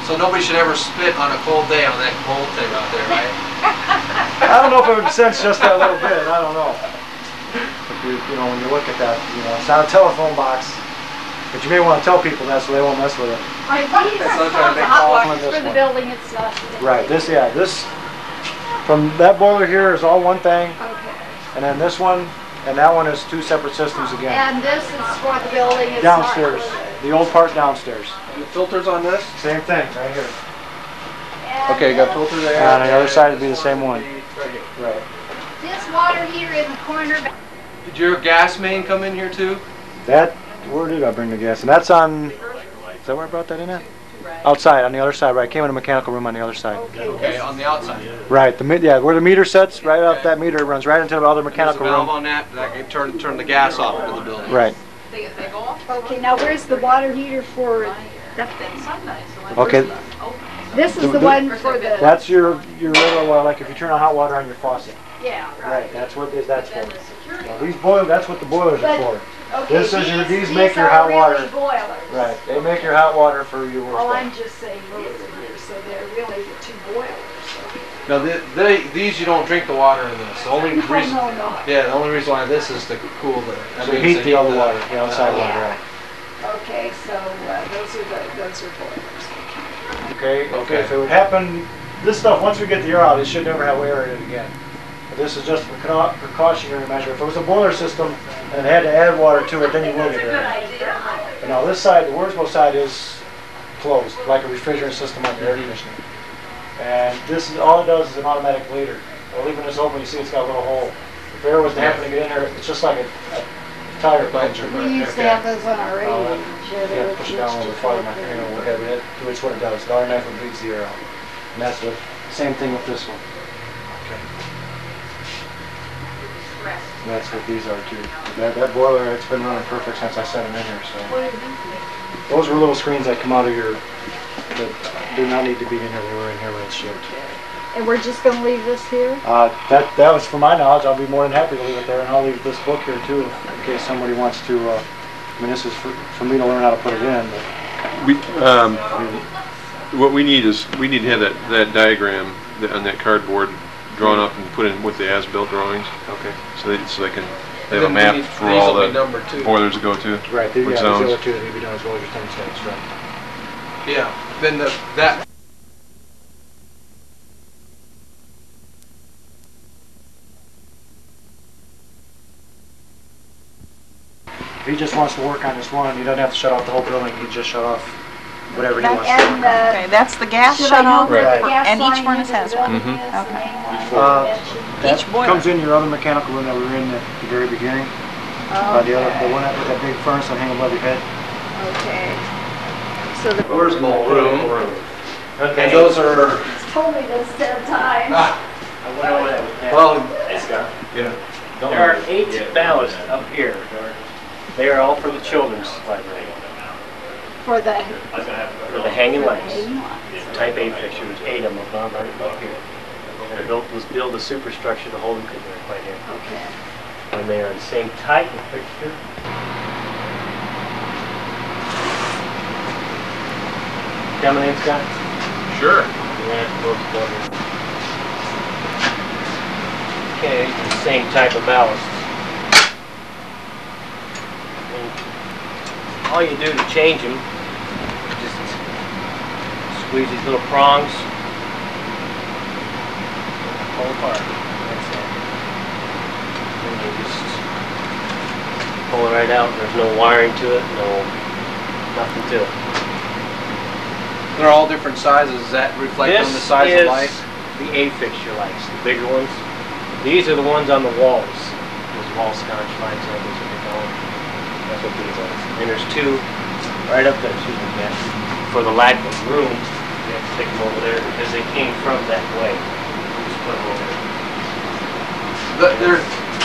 Speaker 3: So nobody should ever spit on a cold day on that cold thing out there, right?
Speaker 2: I don't know if it would sense just that little bit. I don't know. If when you look at that, it's not a telephone box. But you may want to tell people that so they won't mess with it.
Speaker 1: I think it's
Speaker 3: not trying to make
Speaker 1: hot
Speaker 2: calls on
Speaker 1: washers
Speaker 2: this
Speaker 1: for the
Speaker 2: one.
Speaker 1: building. It's not.
Speaker 2: Right. This from that boiler here is all one thing,
Speaker 1: Okay.
Speaker 2: and then this one and that one is two separate systems again.
Speaker 1: And this is for the building. It's
Speaker 2: Downstairs,
Speaker 1: not
Speaker 2: the old part downstairs.
Speaker 3: And the filters on this?
Speaker 2: Same thing, right here.
Speaker 3: Okay, you got filter there.
Speaker 2: And on the other side would be the same one.
Speaker 3: Right here.
Speaker 2: Right.
Speaker 1: This water heater in the corner.
Speaker 3: Did your gas main come in here too?
Speaker 2: Where did I bring the gas? And that's on. Is that where I brought that in at? Outside, on the other side, right. Came in a mechanical room on the other side.
Speaker 3: Okay, on the outside.
Speaker 2: Right. Where the meter sets, right off that meter, it runs right into the other mechanical
Speaker 3: There's a valve
Speaker 2: room.
Speaker 3: on that can turn the gas off into the building.
Speaker 2: Right.
Speaker 6: They go off?
Speaker 1: Okay, now where's the water heater for?
Speaker 2: Okay.
Speaker 1: This is the one for the.
Speaker 2: That's your little like if you turn on hot water on your faucet.
Speaker 1: Yeah.
Speaker 2: Right. That's what that's for. Now, these boilers. That's what the boilers are for.
Speaker 1: Okay,
Speaker 2: These make your hot water.
Speaker 1: Really boilers.
Speaker 2: Right. They make your hot water for your work.
Speaker 1: Oh, I'm just saying those are here, so they're really the two boilers.
Speaker 3: Now these you don't drink the water in this. The only reason.
Speaker 1: No.
Speaker 3: Yeah, the only reason why this is to cool
Speaker 2: So heat the other water, the outside water.
Speaker 1: Yeah.
Speaker 2: Right.
Speaker 1: Okay, so those are boilers.
Speaker 2: Okay. So it would happen this stuff, once we get the air out, it should never have air in it again. But this is just a precautionary measure. If it was a boiler system and it had to add water to it, then you will get air. But now this side, the Wurzbo side is closed, like a refrigerant system on the air conditioning. And this is, all it does is an automatic bleeder. Well, leaving this open, you see it's got a little hole. If air was to happen to get in there, it's just like a tire puncture.
Speaker 1: We used to have those on our radio.
Speaker 2: Yeah, push it down a little farther, you know, whatever it, which what it does. It automatically bleeds the air out. And that's the same thing with this one. Okay. And that's what these are too. That boiler, it's been running perfect since I set them in here. So those were little screens that come out of your, that do not need to be in here. They were in here when it's shipped.
Speaker 1: And we're just going to leave this here?
Speaker 2: That was for my knowledge. I'll be more than happy to leave it there, and I'll leave this book here too, in case somebody wants to. I mean, this is for me to learn how to put it in. But,
Speaker 4: What we need is, we need to have that diagram on that cardboard drawn up and put in with the as-built drawings.
Speaker 2: okay.
Speaker 4: So they can have a map for all the boilers to go to.
Speaker 2: Right.
Speaker 4: Which
Speaker 2: These
Speaker 4: zones.
Speaker 2: other two that need to be done as well as your thermostats, right?
Speaker 3: Yeah, then that.
Speaker 2: If he just wants to work on this one, he doesn't have to shut off the whole building. He just shut off whatever he wants to work on.
Speaker 6: Okay, that's the gas
Speaker 1: Should
Speaker 6: shut
Speaker 1: I
Speaker 6: off,
Speaker 1: know where the
Speaker 6: for-
Speaker 1: gas
Speaker 6: and
Speaker 1: line
Speaker 6: each furnace
Speaker 1: is?
Speaker 6: has
Speaker 1: Is that
Speaker 6: one.
Speaker 1: what it is?
Speaker 6: Okay.
Speaker 2: That
Speaker 6: Each boiler.
Speaker 2: comes in your other mechanical room that we were in at the very beginning. The one with that big furnace that hang above your head.
Speaker 1: Okay. So the
Speaker 3: Wurzbo room.
Speaker 5: Okay.
Speaker 3: And those are,
Speaker 1: told me this 10 times.
Speaker 5: I went over that with Pat.
Speaker 3: well,
Speaker 4: Yeah.
Speaker 5: There are 8 ballasts up here. They are all for the children's library.
Speaker 1: For the
Speaker 5: For the hanging lights. Type A fixture, there's 8 of them up here. They was built a superstructure to hold them because they're quite heavy.
Speaker 1: Okay.
Speaker 5: And they are the same type of fixture. Coming in, Scott?
Speaker 4: Sure.
Speaker 5: You're gonna have to close the door here. Okay, these are the same type of ballast. And all you do to change them, just squeeze these little prongs, pull apart. That's it. And you just pull it right out. There's no wiring to it, nothing to it.
Speaker 3: they're all different sizes. Does that reflect on the size of light?
Speaker 5: This is the A fixture lights, the bigger ones. These are the ones on the walls. Those wall sconce lights, those are the called. That's what these are. And there's 2 right up there, excuse me, Matt. For the lack of room, you have to stick them over there because they came from that way. Just put them over there.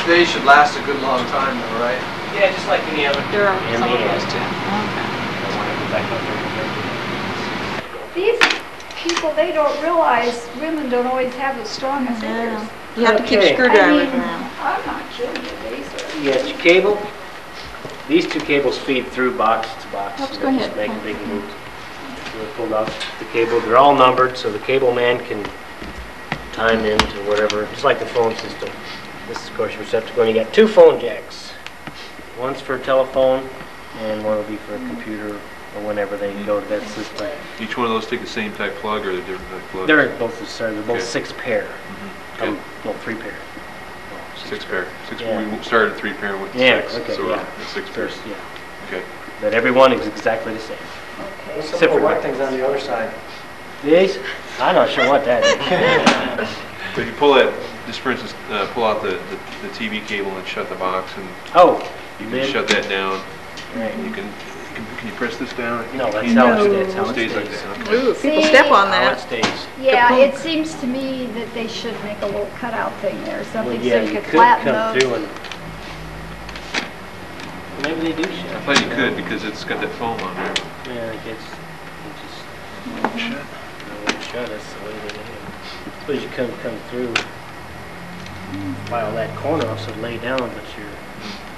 Speaker 3: They should last a good long time though, right?
Speaker 5: Yeah, just like any other.
Speaker 6: There are
Speaker 5: And
Speaker 6: some of
Speaker 5: the
Speaker 6: those
Speaker 5: end.
Speaker 6: too. Okay.
Speaker 5: I want to go back up there.
Speaker 1: These people, they don't realize women don't always have as strong as fingers.
Speaker 6: You have to keep
Speaker 5: Okay.
Speaker 6: screwdrivers
Speaker 1: I mean,
Speaker 6: around.
Speaker 1: I'm not kidding you, these are.
Speaker 5: You got your cable. These 2 cables feed through box to box.
Speaker 6: Oops,
Speaker 5: You
Speaker 6: go
Speaker 5: just
Speaker 6: ahead.
Speaker 5: make a big loop. So they pulled out the cable. They're all numbered, so the cable man can time into whatever, just like the phone system. This is, of course, your receptacle. And you got 2 phone jacks. One's for a telephone, and one will be for a computer, or whenever they go to that system.
Speaker 4: Each one of those take the same type plug or the different type plug?
Speaker 5: They're both
Speaker 4: Okay.
Speaker 5: 6 pair.
Speaker 4: Okay.
Speaker 5: No, 3 pair.
Speaker 4: 6 pair.
Speaker 5: Yeah.
Speaker 4: We started 3 pair with
Speaker 5: Yeah,
Speaker 4: 6,
Speaker 5: okay,
Speaker 4: so we're
Speaker 5: yeah.
Speaker 4: at 6 pairs.
Speaker 5: Yeah.
Speaker 4: Okay.
Speaker 5: But every one is exactly the same.
Speaker 1: Okay.
Speaker 2: Some
Speaker 5: Except for
Speaker 2: white
Speaker 5: the-
Speaker 2: things on the other side.
Speaker 5: These? I'm not sure what that is.
Speaker 4: So if you pull that, just for instance, pull out the TV cable and shut the box, and
Speaker 5: Oh,
Speaker 4: you
Speaker 5: lid?
Speaker 4: can shut that down.
Speaker 5: Right.
Speaker 4: Can you press this down?
Speaker 5: No, that's
Speaker 4: You
Speaker 5: how
Speaker 4: can't.
Speaker 5: it
Speaker 4: Stays like
Speaker 5: stays.
Speaker 4: that. Okay.
Speaker 6: Ooh, people
Speaker 1: See?
Speaker 6: step on
Speaker 5: How it
Speaker 6: that.
Speaker 5: stays.
Speaker 1: Yeah,
Speaker 6: Kapunk.
Speaker 1: it seems to me that they should make a little cutout thing there,
Speaker 5: Well,
Speaker 1: something
Speaker 5: yeah,
Speaker 1: so
Speaker 5: you
Speaker 1: you could
Speaker 5: could
Speaker 1: flatten
Speaker 5: come
Speaker 1: those.
Speaker 5: through and... Maybe they do
Speaker 4: I
Speaker 5: shut.
Speaker 4: thought you could because it's got that foam on there.
Speaker 5: Yeah, it gets... It just... Shut, that's the way they do it. Suppose you come through, file that corner off so it lay down, but you're...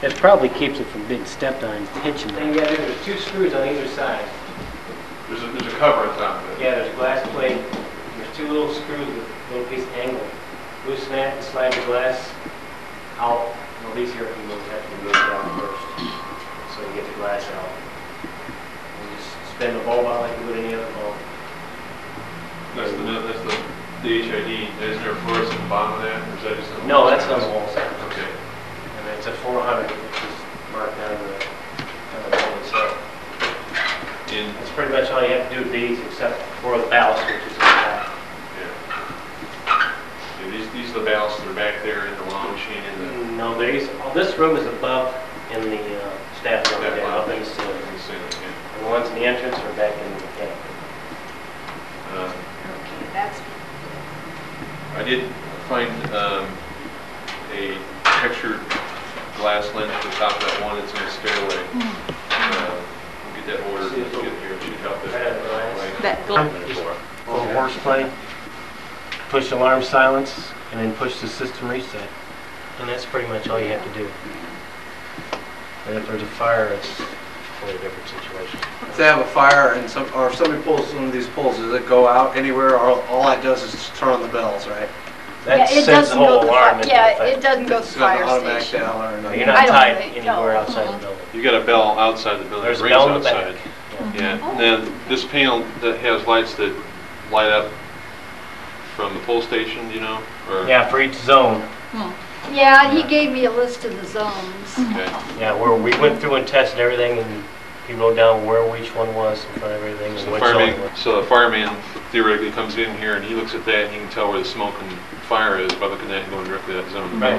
Speaker 5: That probably keeps it from being stepped on and pinching. Thing you gotta do, there's 2 screws on either side.
Speaker 4: There's a cover on top of it.
Speaker 5: Yeah, there's a glass plate. There's 2 little screws with a little piece of angle. Loosen that and slide the glass out. Well, these here can move, have to be moved out first. So you get the glass out. And just spin the bulb out like you would any other bulb.
Speaker 4: That's the the HID, isn't there a fluorescent at the bottom of that, or is that just on the
Speaker 5: No,
Speaker 4: wall
Speaker 5: that's on
Speaker 4: signs?
Speaker 5: the wall sign.
Speaker 4: Okay.
Speaker 5: And it's a 400, which is marked on the wall itself.
Speaker 4: In,
Speaker 5: That's pretty much all you have to do with these, except for the ballast, which is on top.
Speaker 4: yeah, these are the ballasts that are back there in the lawn machine in the
Speaker 5: No, this room is above in the staff room,
Speaker 4: Staff
Speaker 5: yeah,
Speaker 4: room.
Speaker 5: up in the ceiling.
Speaker 4: ceiling, yeah.
Speaker 5: And the ones in the entrance are back in the mechanical.
Speaker 1: Okay, that's,
Speaker 4: I did find a textured glass lens at the top of that one that's in the stairway. We'll get that ordered, let's get here, and check out that.
Speaker 6: That
Speaker 5: Little horseplay, push alarm silence, and then push the system reset. And that's pretty much all you have to do. And if there's a fire, it's a totally different situation.
Speaker 3: If they have a fire and or if somebody pulls one of these poles, does it go out anywhere, or all it does is just turn on the bells, right?
Speaker 5: That
Speaker 1: yeah, it
Speaker 5: sends the
Speaker 1: doesn't go
Speaker 5: whole
Speaker 1: to the
Speaker 5: alarm
Speaker 1: fire.
Speaker 5: into
Speaker 1: Yeah,
Speaker 5: effect.
Speaker 1: it doesn't go to
Speaker 3: It's
Speaker 1: the
Speaker 3: got an
Speaker 1: fire
Speaker 3: automatic
Speaker 1: station.
Speaker 3: dial or nothing.
Speaker 5: You're not
Speaker 1: I don't
Speaker 5: tied
Speaker 1: think-
Speaker 5: anywhere
Speaker 1: no.
Speaker 5: outside the building.
Speaker 4: You got a bell outside the building,
Speaker 5: There's
Speaker 4: it
Speaker 5: a
Speaker 4: rings
Speaker 5: bell in the
Speaker 4: outside.
Speaker 5: back.
Speaker 4: Yeah, and then this panel that has lights that light up from the pole station, you know, or?
Speaker 5: Yeah, for each zone.
Speaker 1: Yeah, he gave me a list of the zones.
Speaker 4: Okay.
Speaker 5: Yeah, where we went through and tested everything, and he wrote down where each one was in front of everything.
Speaker 4: So
Speaker 5: And
Speaker 4: the
Speaker 5: which zone it
Speaker 4: fireman,
Speaker 5: was.
Speaker 4: so the fireman theoretically comes in here and he looks at that and he can tell where the smoke and fire is by looking at it and going directly to that zone.
Speaker 5: Right.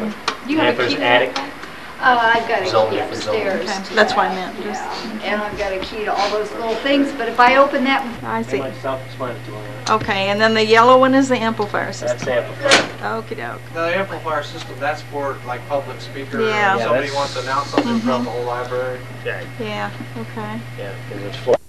Speaker 1: You
Speaker 5: And
Speaker 1: have
Speaker 5: if
Speaker 1: a
Speaker 5: there's
Speaker 1: key to
Speaker 5: attic,
Speaker 1: that? I've got
Speaker 5: Zone,
Speaker 1: a key
Speaker 5: different zone.
Speaker 1: upstairs.
Speaker 6: Okay,
Speaker 1: to
Speaker 6: that's
Speaker 1: that.
Speaker 6: what I meant, just-
Speaker 1: Yeah, and I've got a key to all those little things, but if I open that,
Speaker 6: I
Speaker 5: I
Speaker 6: see.
Speaker 5: might self-explanatory.
Speaker 6: Okay, and then the yellow one is the amplifier system.
Speaker 5: That's amplified.
Speaker 6: Okie doke.
Speaker 3: Now, the amplifier system, that's for like public speaker,
Speaker 6: Yeah.
Speaker 3: or
Speaker 5: Yeah,
Speaker 3: somebody
Speaker 5: that's-
Speaker 3: wants to announce something throughout the whole library.
Speaker 5: Yeah,
Speaker 6: Yeah, okay.
Speaker 5: yeah, because it's full.